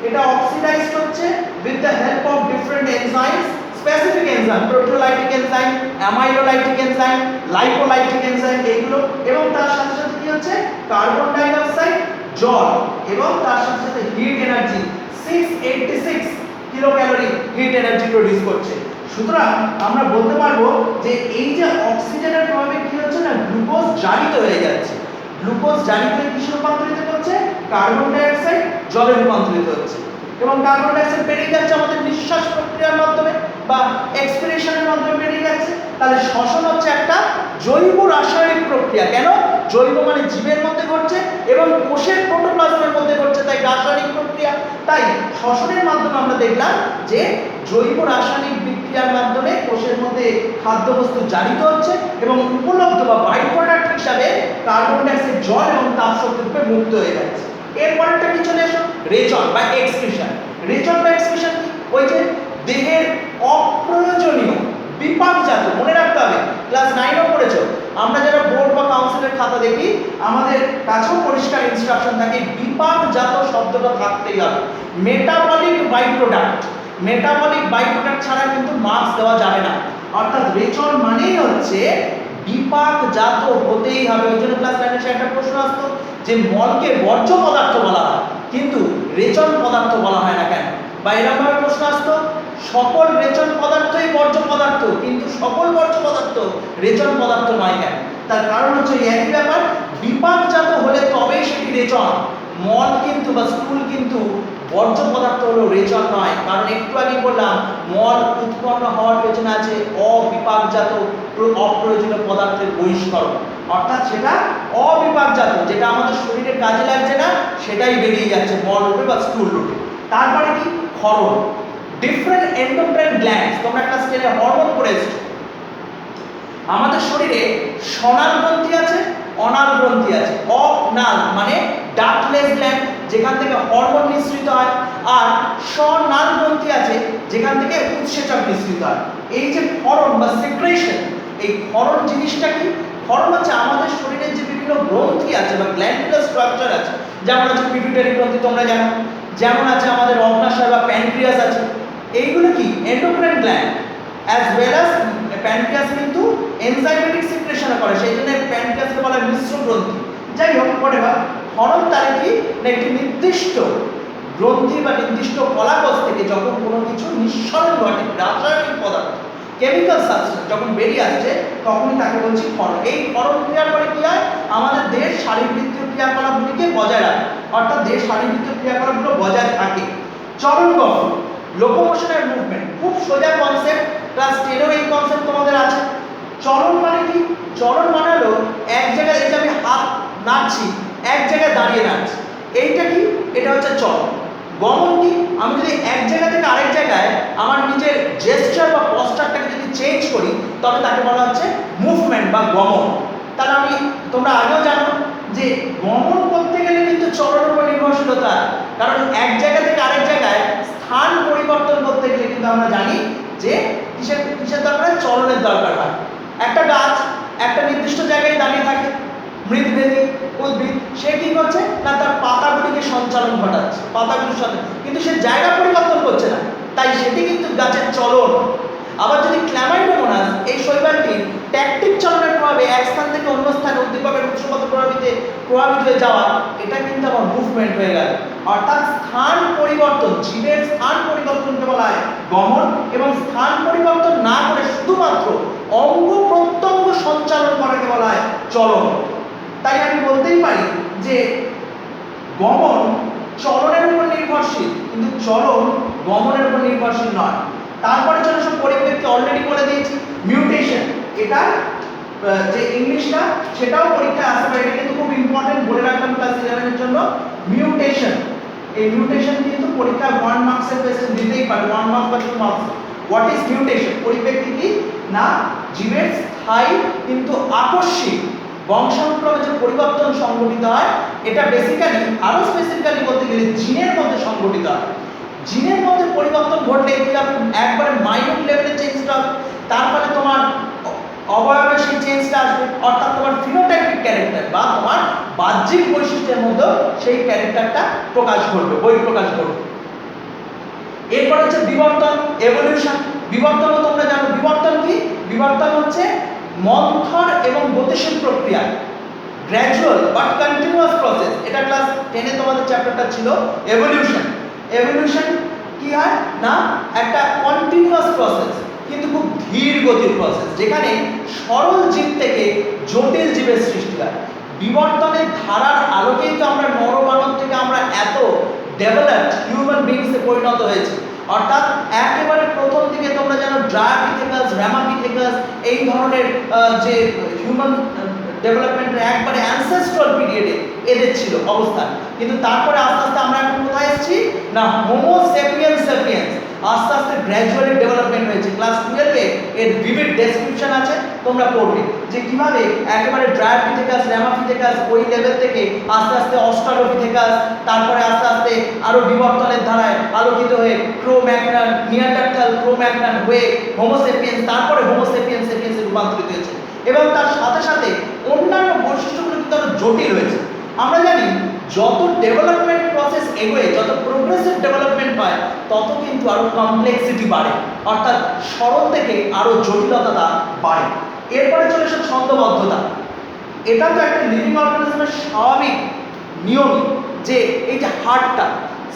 এটা অক্সিডাইজড হচ্ছে with the help of different enzymes, specific enzyme, proteolytic enzyme, amylolytic enzyme, lipolytic enzyme এইগুলো, এবং তার সাথে সাথে কি হচ্ছে? কার্বন ডাই অক্সাইড, জল, এবং তার সাথে সাথে hit energy 686 kilo calorie hit energy produce করছে। সুতরাং আমরা বলতে পারবো যে এই যে অক্সিজেনের প্রভাবে কি হচ্ছে না, গ্লুকোজ জারিত হয়ে যাচ্ছে। গ্লুকোজ জারিত হয়ে কিসে রূপান্তরিত হচ্ছে? কার্বন ডাই অক্সাইড জলে রূপান্তরিত হচ্ছে, এবং কার্বন ডাই অক্সাইড বেরিয়ে যাচ্ছে আমাদের নিঃশ্বাস প্রক্রিয়ার মাধ্যমে বা এক্সপিরেশনের মাধ্যমে বেরিয়ে যাচ্ছে। তাহলে শ্বসন হচ্ছে একটা জৈব রাসায়নিক প্রক্রিয়া। কেন? জৈব মানে জীবের মধ্যে ঘটছে এবং কোষের প্রোটোপ্লাজমের মধ্যে ঘটছে, তাই রাসায়নিক প্রক্রিয়া। তাই শ্বসনের মাধ্যমে আমরা দেখলাম যে জৈব রাসায়নিক বিক্রিয়ার মাধ্যমে কোষের মধ্যে খাদ্যবস্তু জারিত হচ্ছে এবং উপলব্ধ বা বাই প্রোডাক্ট হিসাবে কার্বন ডাই অক্সাইড, জল এবং তাপ শক্তি রূপে মুক্ত হয়ে যাচ্ছে। এরপরটা কি চলে আসো? রেচন বা এক্সক্রিশন। রেচন বা এক্সক্রিশন কি? ওই যে দেহের অপ্রয়োজনীয় বিপাকজাত, মনে রাখতে হবে ক্লাস 9 পড়েছো, আমরা যারা বোর্ড বা কাউন্সিলের খাতা দেখি আমাদের কাছেও পরিষ্কার ইনস্ট্রাকশন থাকে বিপাকজাত শব্দটা থাকতেই হবে। Metabolic byproduct, metabolic byproduct ছাড়া কিন্তু মার্কস দেওয়া যাবে না। অর্থাৎ রেচন মানেই হচ্ছে বিপাকজাত হতেই হবে। ওই জন্য ক্লাস 9 একটা প্রশ্ন আসতো যে মলকে বর্জ্য পদার্থ বলা হয় কিন্তু রেচন পদার্থ বলা হয় না কেন? বা এরকম ভাবে প্রশ্ন আসতো সকল রেচন পদার্থই বর্জ্য পদার্থ কিন্তু সকল বর্জ্য পদার্থ রেচন পদার্থ নয় কেন? তার কারণ হচ্ছে একই ব্যাপার, বিপাকজাত হলে তবেই সেটি রেচন। মল কিন্তু বা স্টুল কিন্তু বর্জ্য পদার্থ হলো রেচন নয়। কারণ একটু আগে বললাম মল উৎপন্ন হওয়ার পেছনে আছে অবিপাকজাত অপ্রয়োজনীয় পদার্থের বহিষ্করণ, অর্থাৎ সেটা অবিপাকজাত, যেটা আমাদের শরীরে কাজে লাগছে না সেটাই বেরিয়ে যাচ্ছে মল রূপে বা স্টুল রূপে। তারপরে কি? ক্ষরণ। ডিফারেন্ট এন্ডোক্রাইন গ্ল্যান্ডস, তোমরা ক্লাস 10 হরমোন পড়ে এসেছো। আমাদের শরীরে সনাল গ্রন্থি আছে, অনাল গ্রন্থি আছে। অনাল মানে ডাক্টলেস গ্ল্যান্ড, যেখান থেকে হরমোন নিঃসৃত হয়, আর স্বনাল গ্রন্থি আছে যেখান থেকে উৎসেচক নিঃসৃত হয়। এই যে ক্ষরণ বা সিক্রেশন, এই ক্ষরণ জিনিসটা কি? ক্ষরণ হচ্ছে আমাদের শরীরের যে বিভিন্ন গ্রন্থি আছে বা গ্ল্যান্ডুলার স্ট্রাকচার আছে, যেমন আছে পিটুইটারি গ্রন্থি তোমরা জানো, যেমন আছে আমাদের অগ্নাশয় বা প্যানক্রিয়াস আছে। এইগুলো কি? Endocrine gland. As well as pancreas কিন্তু এনজাইমেটিক সিক্রেশন করে, সেই জন্য প্যানক্রিয়াসকে বলা হয় মিশ্র গ্রন্থি। যাই হোক, পরে বা ক্ষরণ তার কি না একটি নির্দিষ্ট গ্রন্থি বা নির্দিষ্ট কলাকোষ থেকে যখন কোনো কিছু নিঃসরণ ঘটে, রাসায়নিক পদার্থ, কেমিক্যাল সাবস্টেন্স যখন বেরিয়ে আসছে তখনই তাকে বলছি ক্ষরণ। এই ক্ষরণ ক্রিয়ার পরে কি হয়? আমাদের দেহের শারীরবৃত্তীয় ক্রিয়াকলাপগুলিকে বজায় রাখে, অর্থাৎ দেহের শারীরবৃত্তীয় ক্রিয়াকলাপগুলো বজায় থাকে। চলন গঠন, লোকোমোশন এন্ড মুভমেন্ট, খুব সোজা কনসেপ্ট, ক্লাস 10 এই কনসেপ্ট তোমাদের আছে। চলন মানে কি? চলন মানে হলো এক জায়গায়, এই যে আমি হাত নাড়ছি এক জায়গায় দাঁড়িয়ে নাড়ছি, এইটা কি? এটা হচ্ছে চলন। গমন কি? আমি যদি এক জায়গা থেকে আরেক জায়গায় আমার নিজের জেস্টার বা পস্টারটাকে যদি চেঞ্জ করি তবে তাকে বলা হচ্ছে মুভমেন্ট বা গমন। তাহলে আমি, তোমরা আগেও জানো যে গমন করতে গেলে কিন্তু চলনের উপর নির্ভরশীলতা, কারণ এক জায়গা থেকে আরেক জায়গায় স্থান পরিবর্তন করতে গেলে কিন্তু আমরা জানি যে কিসের দরকার? চলনের দরকার হয়। একটা গাছ একটা নির্দিষ্ট জায়গায় দাঁড়িয়ে থাকে, মৃদভেদী উদ্ভিদ, সে কি করছে না তার পাতাগুলিকে সঞ্চালন ঘটাচ্ছে, পাতাগুলির সাথে, কিন্তু সে জায়গা পরিবর্তন করছে না, তাই সেটি কিন্তু গাছের চলন। আবার যদি ক্ল্যামাইডোমোনাস, এই শৈবালটি ট্যাকটিক চলনের প্রভাবে এক স্থান থেকে অন্য স্থানে উদ্দীপকের উৎসগত প্রভাবিত হয়ে যাওয়া, এটা কিন্তু আবার মুভমেন্ট হয়ে গেল। অর্থাৎ স্থান পরিবর্তন, জীবের স্থান পরিবর্তনকে বলা হয় গমন, এবং স্থান পরিবর্তন না করে শুধুমাত্র অঙ্গ প্রত্যঙ্গ সঞ্চালন করাকে বলা হয় চলন। তাই আমি বলতেই পারি যে গমন চলনের উপর নির্ভরশীল কিন্তু চলন গমনের উপর নির্ভরশীল নয়। তারপরে চলে সব পরিপ্রেক্ষিত, অলরেডি বলে দিয়েছি মিউটেশন, এটা যে ইংলিশটা সেটাও পরীক্ষায় আসতে পারে, এটা কিন্তু খুব ইম্পর্টেন্ট, বলে রাখলাম ক্লাস 11 এর জন্য। মিউটেশন, এই মিউটেশন কিন্তু পরীক্ষায় 1 মার্কসের কোশ্চেন দিতেই পারে, 1 মার্কস বা 2 মার্কস। What is mutation? পরিপ্রেক্ষিত কি না জীবের স্থায়ী কিন্তু আকস্মিক বংশানুক্রমে যে পরিবর্তন সংঘটিত হয়, এটা বেসিক্যালি, আরো স্পেসিফিক্যালি বলতে গেলে জিনের মধ্যে সংঘটিত হয়। জিনের মধ্যে পরিবর্তন ঘটলে এগুলো একবারে মাইনর লেভেলে চেঞ্জটা হবে, তারপরে তোমার অবয়বের সেই চেঞ্জটা আসবে, অর্থাৎ তোমার ফিনোটাইপিক ক্যারেক্টার বা তোমার বাহ্যিক বৈশিষ্ট্যের মধ্যে সেই ক্যারেক্টারটা প্রকাশ ঘটবে, বহিঃপ্রকাশ ঘটবে। এরপর হচ্ছে বিবর্তন, এভলিউশন। বিবর্তনও তোমরা জানো, বিবর্তন কি? বিবর্তন হচ্ছে মন্থর এবং গতিশীল প্রক্রিয়া, গ্র্যাজুয়াল বাট কন্টিনিউয়াস প্রসেস। এটা ক্লাস 10 এ তোমাদের চ্যাপ্টারটা ছিল এভলিউশন। এভলিউশন কি হয় না, একটা কন্টিনিউয়াস প্রসেস কিন্তু খুব ধীর গতির প্রসেস, যেখানে সরল জীব থেকে জটিল জীবের সৃষ্টি হয়। বিবর্তনের ধারার আলোকেই তো আমরা নরমানব থেকে আমরা এত ডেভেলপড হিউম্যান বিংসে পরিণত হয়েছে। অর্থাৎ একেবারে প্রথম দিকে তোমরা জানো ড্রায়োপিথেকাস, র্যামাপিথেকাস এই ধরনের যে হিউম্যান ডেভেলপমেন্টের একবারে অ্যানসেস্ট্রাল পিরিয়ডে এদের ছিল অবস্থান, কিন্তু তারপরে আস্তে আস্তে আমরা এখন কোথায় এসেছি না হোমো সেপিয়েন্স সেপিয়েন্স, আস্তে আস্তে গ্র্যাজুয়ালি ডেভেলপমেন্ট হয়েছে। ক্লাস 12 এ এর ভিভিড ডেসক্রিপশন আছে, তোমরা পড়বে যে কিভাবে একেবারে ড্রায়োপিথেকাস, র্যামাপিথেকাস ওই লেভেল থেকে আস্তে আস্তে অস্ট্রালোপিথেকাস, তারপরে আস্তে আস্তে আরো বিবর্তনের ধারায় আলোকিত হয়ে ক্রো-ম্যাগনান, নিয়ান্ডারথাল, ক্রো-ম্যাগনান হয়ে হোমো সেপিয়েন্স, তারপরে হোমো সেপিয়েন্স সেপিয়েন্সে রূপান্তরিত হয়েছে। এবং তার সাথে সাথে অন্যান্য বৈশিষ্ট্যগুলো কিন্তু আরো জটিল হয়েছে। আমরা জানি যত ডেভেলপমেন্ট প্রসেস এগোয়, যত প্রোগ্রেসিভ ডেভেলপমেন্ট হয়, তত কিন্তু আরো কমপ্লেক্সিটি বাড়ে, অর্থাৎ সরল থেকে আরো জটিলতা বাড়ে। এরপরে চলে এসে ছন্দবদ্ধতা। এটা তো একটা লিভিং অর্গানিজমের স্বাভাবিক নিয়ম যে এই যে হার্টটা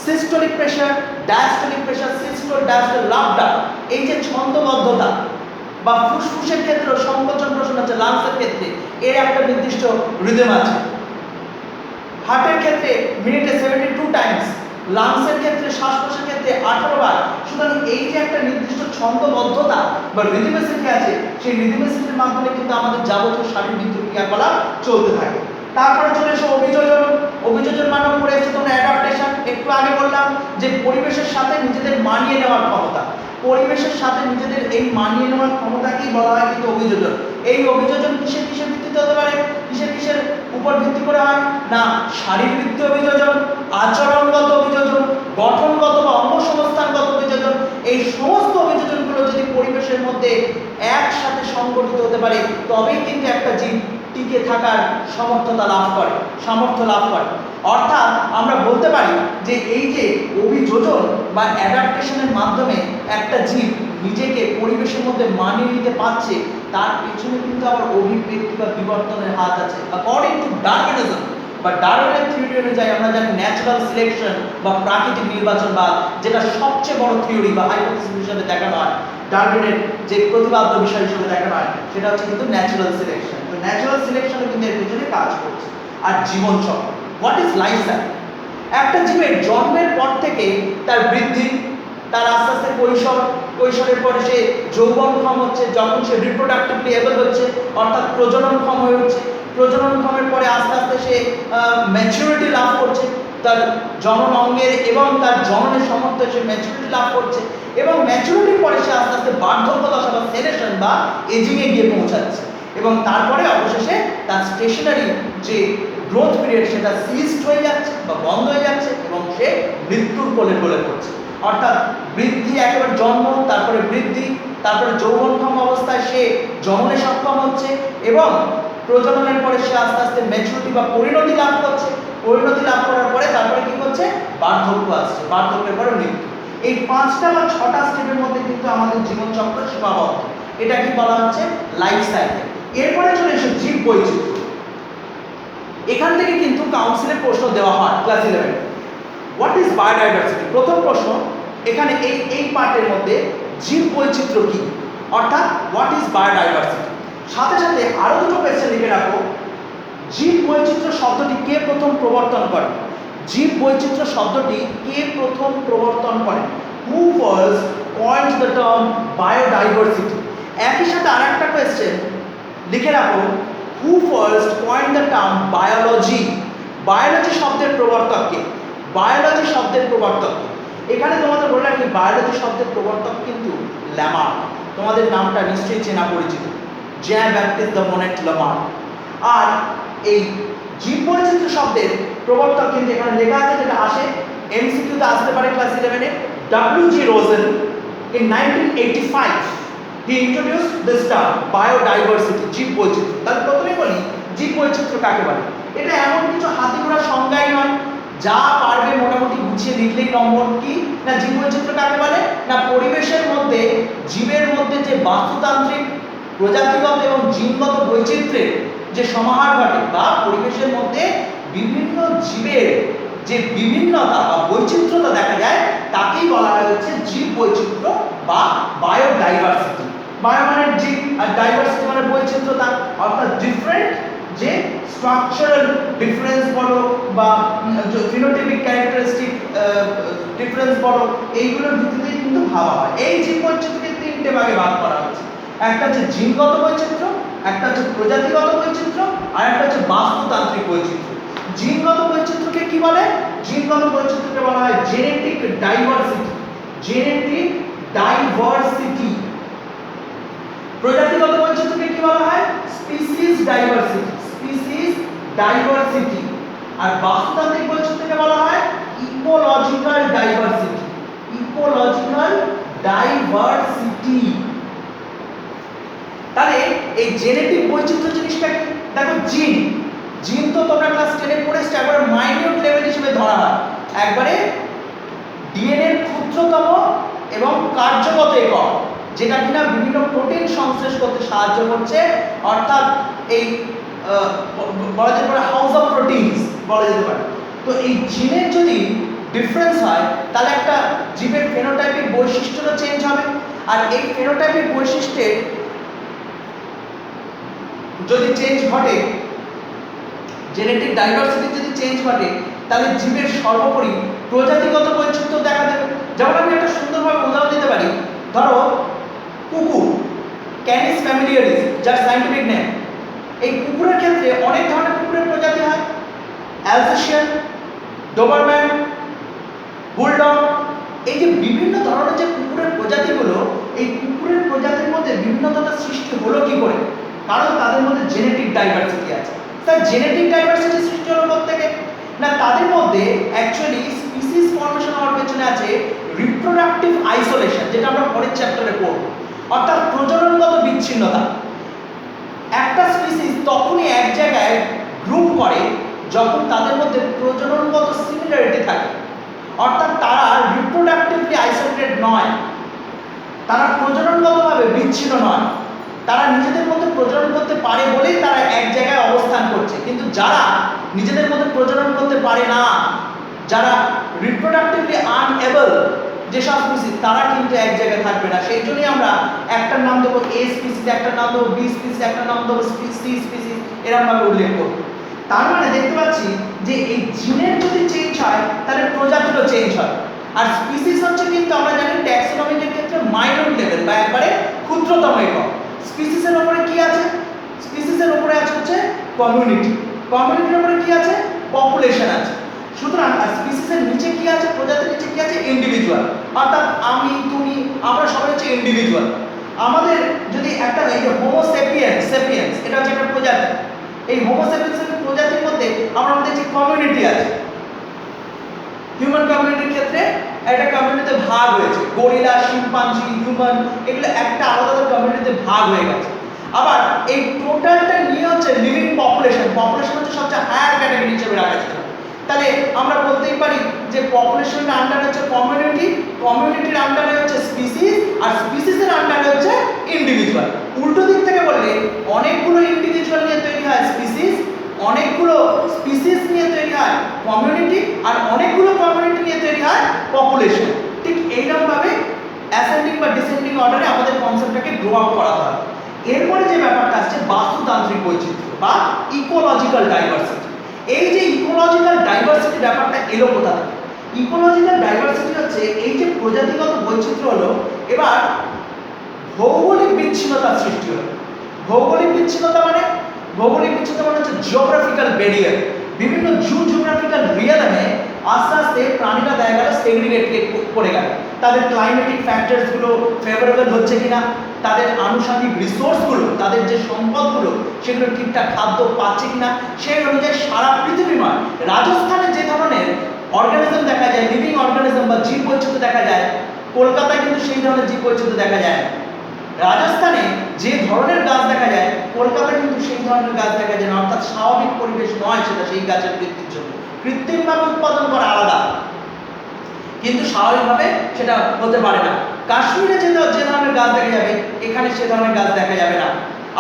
systolic pressure, diastolic pressure, systole, diastole, lub dub, এই যে ছন্দবদ্ধতা, বা ফুসফুসের ক্ষেত্রে সংকোচন প্রশ্ন আছে, লাংসের ক্ষেত্রে এর একটা নির্দিষ্ট রিদম আছে। হার্টের ক্ষেত্রে মিনিটে 72 টাইমস, লাংসের ক্ষেত্রে শ্বাসকোষের ক্ষেত্রে 18 বার। সুতরাং এই যে একটা নির্দিষ্ট ছন্দবদ্ধতা বা রিদমেসিটি আছে, সেই রিদমেসিটির মাধ্যমে কিন্তু আমাদের যাবতীয় শারীরিক ক্রিয়াকলাপ চলতে থাকে। তারপরে চলে এসে অভিযোজন। অভিযোজন মানে পড়ে এসে তোমরা অ্যাডাপ্টেশন, একটু আগে বললাম যে পরিবেশের সাথে নিজেদের মানিয়ে নেওয়ার ক্ষমতা। পরিবেশের সাথে নিজেদের এই মানিয়ে নেওয়ার ক্ষমতাকেই বলা হয় কিন্তু অভিযোজন। এই অভিযোজন কিসের কিসের ভিত্তিতে হতে পারে, কিসের কিসের উপর ভিত্তি করে হয় না শারীরবৃত্ত অভিযোজন, আচরণগত অভিযোজন, গঠনগত বা অঙ্গসংস্থানগত অভিযোজন। এই সমস্ত অভিযোজনগুলো যদি পরিবেশের মধ্যে একসাথে সংগঠিত হতে পারে, তবেই কিন্তু একটা জীব টিকে থাকার সামর্থ্য লাভ করে। অর্থাৎ আমরা বলতে পারি যে এই যে অভিযোজন বা অ্যাডাপ্টেশনের মাধ্যমে একটা জীব নিজেকে পরিবেশের মধ্যে মানিয়ে নিতে পারছে, তার পেছনে কিন্তু আবার অভিব্যক্তি বা বিবর্তনের হাত আছে। অ্যাকর্ডিং টু ডারউইনিজম বা ডারউইনের থিওরি অনুযায়ী আমরা জানি ন্যাচারাল সিলেকশন বা প্রাকৃতিক নির্বাচনবাদ, যেটা সবচেয়ে বড় থিওরি বা হাইপোথিসিস হিসেবে দেখানো হয়, ডারউইনের যে প্রতিপাদ্য বিষয় হিসেবে দেখানো হয়, সেটা হচ্ছে কিন্তু ন্যাচারাল সিলেকশন। তো ন্যাচারাল সিলেকশনও কিন্তু এর পেছনে কাজ করছে। আর জীবন চক্র, হোয়াট ইজ লাইফ সাইকেল? একটা জীবের জন্মের পর থেকে তার বৃদ্ধি, তার আস্তে আস্তে কৈশোরের পরে সে যৌবনক্ষম হচ্ছে, যখন সে রিপ্রোডাক্টিভলি এবল হচ্ছে অর্থাৎ প্রজননক্ষম হয়ে উঠছে, প্রজননক্ষমের পরে আস্তে আস্তে সে ম্যাচুরিটি লাভ করছে, তার জনন অঙ্গের এবং তার জননের সামর্থ্যে সে ম্যাচুরিটি লাভ করছে, এবং ম্যাচুরিটির পরে সে আস্তে আস্তে বার্ধক্য দশা বা সেলেশন বা এজিংয়ে গিয়ে পৌঁছাচ্ছে, এবং তারপরে অবশেষে তার স্টেশনারি যে গ্রোথ পিরিয়ড সেটা সিজড হয়ে যাচ্ছে বা বন্ধ হয়ে যাচ্ছে, এবং সে মৃত্যুর কোলে ঢলে পড়ছে। অর্থাৎ বৃদ্ধি, একেবারে জন্ম, তারপরে বৃদ্ধি, তারপরে যৌবনক্ষম অবস্থায় সে জননে সক্ষম হচ্ছে, এবং প্রজননের পরে সে আস্তে আস্তে ম্যাচুরিটি বা পরিণতি লাভ করছে, পরিণতি লাভ করার পরে তারপরে কি করছে, বার্ধক্য আসছে, বার্ধক্যের পরে মৃত্যু। এই 5টা বা 6টা স্টেপের মধ্যে কিন্তু আমাদের জীবনচক্র সীমাবদ্ধ। এটা কি বলা হচ্ছে লাইফ সাইকেল। এরপরে চলে এসে জীব বৈচিত্র্য। এখান থেকে কিন্তু কাউন্সিলের প্রশ্ন দেওয়া হয় ক্লাস 11। What is biodiversity? প্রথম প্রশ্ন এখানে এই পার্টের মধ্যে জীব বৈচিত্র্য কি, অর্থাৎ হোয়াট ইজ বায়োডাইভার্সিটি। সাথে সাথে আরো দুটো কোয়েশ্চেন লিখে রাখো। জীব বৈচিত্র্য শব্দটি কে প্রথম প্রবর্তন করে? জীব বৈচিত্র্য শব্দটি কে প্রথম প্রবর্তন করে? হু ফার্স্ট কয়েন্ড দ্য টার্ম বায়োডাইভার্সিটি। একই সাথে আরেকটা কোয়েশ্চেন লিখে রাখো। হু first কয়েন্ড the term biology? Biology শব্দের প্রবর্তক কে? বায়োলজি শব্দের প্রবর্তক কে? এখানে তোমাদের বলে রাখি, বায়োলজি শব্দের প্রবর্তক কিন্তু ল্যামার্ক। তোমাদের নামটা নিশ্চয়ই চেনা পরিচিত, Jean Baptiste de Monet Lamarck. আর এই জীব বৈচিত্র্য শব্দের প্রবর্তক কিন্তু এখানে লেখা আছে, যেটা আসে এমসিকিউতে আসতে পারে class 11-এ, W.G. Rosen in 1985 he introduced this term biodiversity, জীব বৈচিত্র্য। তাহলে প্রথমেই বলি জীব বৈচিত্র্য কাকে বলে। এটা এমন কিছু হাতে গোনা সংজ্ঞাই নয়, যা পারবে মোটামুটি গুছিয়ে লিখলেই নম্বর। কি না, জীব বৈচিত্র্য কাকে বলে না, পরিবেশের মধ্যে জীবের মধ্যে যে বাস্তুতান্ত্রিক, প্রজাতিগত এবং জিনগত বৈচিত্র্যের যে সমাহার ঘটে, বা পরিবেশের মধ্যে বিভিন্ন জীবের যে বিভিন্নতা বা বৈচিত্র্যতা দেখা যায়, তাকেই বলা হয় হচ্ছে জীব বৈচিত্র্য বা বায়োডাইভার্সিটি। বায়ো মানে জীব আর ডাইভার্সিটি মানে বৈচিত্র্যতা, অর্থাৎ ডিফারেন্ট যে স্ট্রাকচারাল ডিফারেন্স বলো বা ফিনোটাইপিক ক্যারেক্টারিস্টিক ডিফারেন্স বলো, এইগুলোর ভিত্তিতেই কিন্তু ভাবা হয়। এই জীব বৈচিত্র্যকে তিনটে ভাগে ভাগ করা হচ্ছে। একটা হচ্ছে জিনগত বৈচিত্র্য, একটা হচ্ছে প্রজাতিগত বৈচিত্র্য, আর একটা হচ্ছে বাস্তুতান্ত্রিক বৈচিত্র্য। জিনগত বৈচিত্র্যকে কি বলে? জিনগত বৈচিত্র্যকে বলা হয় জেনেটিক ডাইভার্সিটি, জেনেটিক ডাইভার্সিটি। প্রজাতিগত বৈচিত্র্যকে কি বলা হয়? Species diversity, species diversity. আর বাস্তুতান্ত্রিক বৈচিত্র্যকে বলা হয় ইকোলজিক্যাল ডাইভার্সিটি, ইকোলজিক্যাল ডাইভার্সিটি। তাহলে এই জেনেটিক বৈচিত্র্য জিনিসটা কি? দেখো জিন, জিন তো তোমরা ক্লাস 10 এ পড়েছো, একবারে মাইনিউট লেভেল হিসেবে ধরা হয়, একবারে ডিএনএ এর ক্ষুদ্রতম এবং কার্যগত একক, যেটা কিনা বিভিন্ন প্রোটিন সংশ্লেষ করতে সাহায্য করছে, অর্থাৎ এই বলা যেতে পারে হাউস অফ প্রোটিনস বলা যেতে পারে। তো এই জিনের যদি ডিফারেন্স হয়, তাহলে একটা জীবের ফেনোটাইপিক বৈশিষ্ট্যটা চেঞ্জ হবে। আর এই ফেনোটাইপিক বৈশিষ্ট্যের যদি চেঞ্জ ঘটে, জেনেটিক ডাইভার্সিটি যদি চেঞ্জ ঘটে, তাহলে জীবের সর্বোপরি প্রজাতিগত বৈচিত্র্য দেখা দেবে। যেমন আমি একটা সুন্দরভাবে উদাহরণ দিতে পারি, ধরো কুকুর, ক্যানিস ফ্যামিলিয়ারিস, যার সায়েন্টিফিক নেম। এই কুকুরের ক্ষেত্রে অনেক ধরনের কুকুরের প্রজাতি হয়, অ্যালসেশিয়ান, ডোবারম্যান, বুলডগ। এই যে বিভিন্ন ধরনের যে কুকুরের প্রজাতিগুলো, এই কুকুরের প্রজাতির মধ্যে বিভিন্নতার সৃষ্টি হলো কি করে? কারণ তাদের মধ্যে জেনেটিক ডাইভার্সিটি আছে। তাই জেনেটিক ডাইভার্সিটি সৃষ্টি হলো কোত্থেকে না, তাদের মধ্যে অ্যাকচুয়ালি স্পিসিস ফর্মেশন হওয়ার পেছনে আছে রিপ্রোডাক্টিভ আইসোলেশন, যেটা আমরা পরের চ্যাপ্টারে পড়ব, অর্থাৎ প্রজননগত বিচ্ছিন্নতা। একটা স্পিসিস তখনই এক জায়গায় গ্রুপ করে যখন তাদের মধ্যে প্রজননগত সিমিলারিটি থাকে, অর্থাৎ তারা রিপ্রোডাক্টিভলি আইসোলেটেড নয়, তারা প্রজননগতভাবে বিচ্ছিন্ন নয়, তারা নিজেদের মধ্যে প্রজনন করতে পারে বলেই তারা এক জায়গায় অবস্থান করছে। কিন্তু যারা নিজেদের মধ্যে প্রজনন করতে পারে না, যারা রিপ্রোডাক্টিভলি আনএবল যেসব স্পিসিস, তারা কিন্তু এক জায়গায় থাকবে না। সেই জন্যই আমরা একটার নাম দেবো এ স্পিসিস, একটার নাম দেবো বি স্পিসিস, একটার নাম দেবো সি স্পিসিস, এরকমভাবে উল্লেখ করব। তার মানে দেখতে পাচ্ছি যে এই জিনের যদি চেঞ্জ হয়, তাহলে প্রজাতিরও চেঞ্জ হয়। আর স্পিসিস হচ্ছে কিন্তু আমরা জানি ট্যাক্সোনমিকের ক্ষেত্রে মাইনর লেভেল বা একবারে ক্ষুদ্রতম একক। স্পিসিসের উপরে কি আছে? স্পিসিসের উপরে আছে হচ্ছে কমিউনিটি, কমিউনিটির উপরে কি আছে? পপুলেশন আছে। সুতরাং স্পিসিসের নিচে কি আছে? প্রজাতির নিচে কি আছে? ইন্ডিভিজুয়াল, অর্থাৎ আমি, তুমি, আমরা সবাই হচ্ছে ইন্ডিভিজুয়াল। আমাদের যদি একটা এই যে হোমো সেপিয়েন্স, সেপিয়েন্স এটা হচ্ছে একটা প্রজাতি, এই হোমো সেপিয়েন্সের প্রজাতির মধ্যে আমার মধ্যে যে কমিউনিটি আছে, হিউম্যান কমিউনিটির ক্ষেত্রে একটা কমিউনিটিতে ভাগ হয়েছে, গরিলা, শিম্পাঞ্জি, হিউম্যান, এগুলো একটা আলাদা কমিউনিটিতে ভাগ হয়ে গেছে। আবার এই টোটালটা নিয়ে হচ্ছে লিভিং পপুলেশন, পপুলেশন হচ্ছে সবচেয়ে হায়ার ক্যাটাগরি হিসেবে রাখা যেতে পারে। তাহলে আমরা বলতেই পারি যে পপুলেশনের আন্ডারে হচ্ছে কমিউনিটি, কমিউনিটির আন্ডারে হচ্ছে স্পিসিস, আর স্পিসিসের আন্ডারে হচ্ছে ইন্ডিভিজুয়াল। উল্টো দিক থেকে বললে অনেকগুলো ইন্ডিভিজুয়াল নিয়ে তৈরি হয় স্পিসিস, অনেকগুলো স্পিসিস নিয়ে তৈরি হয় কমিউনিটি, আর অনেকগুলো কমিউনিটি নিয়ে তৈরি হয় পপুলেশন। ঠিক এইরকমভাবে অ্যাসেন্ডিং বা ডিসেন্ডিং অর্ডারে আমাদের কনসেপ্টটাকে গ্রো আপ করা হয়। এরপরে যে ব্যাপারটা আসছে বাস্তুতান্ত্রিক বৈচিত্র্য বা ইকোলজিক্যাল ডাইভার্সিটি। এই যে ইকোলজিক্যাল ডাইভার্সিটি ব্যাপারটা এলো কোথা থেকে? ইকোলজিক্যাল ডাইভার্সিটি হচ্ছে এই যে প্রজাতিগত বৈচিত্র্য হলো, এবার ভৌগোলিক বিচ্ছিন্নতার সৃষ্টি হলো। ভৌগোলিক বিচ্ছিন্নতা মানে, ভৌগোলিক বিচ্ছিন্নতা মানে হচ্ছে জিওগ্রাফিক্যাল ব্যারিয়ার। বিভিন্ন জিওগ্রাফিক্যাল রিয়েলমে আস্তে আস্তে প্রাণীরা দেখা গেল সেগ্রিগেট করে গেল। তাদের ক্লাইমেটিক ফ্যাক্টরসগুলো ফেভারেবল হচ্ছে কিনা, তাদের আনুষঙ্গিক রিসোর্সগুলো, তাদের যে সম্পদগুলো, সেগুলো ঠিকঠাক খাদ্য পাচ্ছে কিনা, সেই অনুযায়ী সারা পৃথিবীময় রাজস্থানে যে ধরনের অর্গানিজম দেখা যায়, লিভিং অর্গানিজম বা জীব বৈচিত্র্য দেখা যায়, কলকাতায় কিন্তু সেই ধরনের জীব বৈচিত্র্য দেখা যায় না। রাজস্থানে যে ধরনের গাছ দেখা যায় কলকাতায় কিন্তু সেই ধরনের গাছ দেখা যায় না, অর্থাৎ স্বাভাবিক পরিবেশ নয় সেটা সেই গাছের বৃদ্ধির জন্য। কৃত্রিমভাবে উৎপাদন করা আলাদা, কিন্তু স্বাভাবিকভাবে সেটা হতে পারে না। কাশ্মীরে যে ধরনের গাছ দেখা যাবে এখানে সে ধরনের গাছ দেখা যাবে না।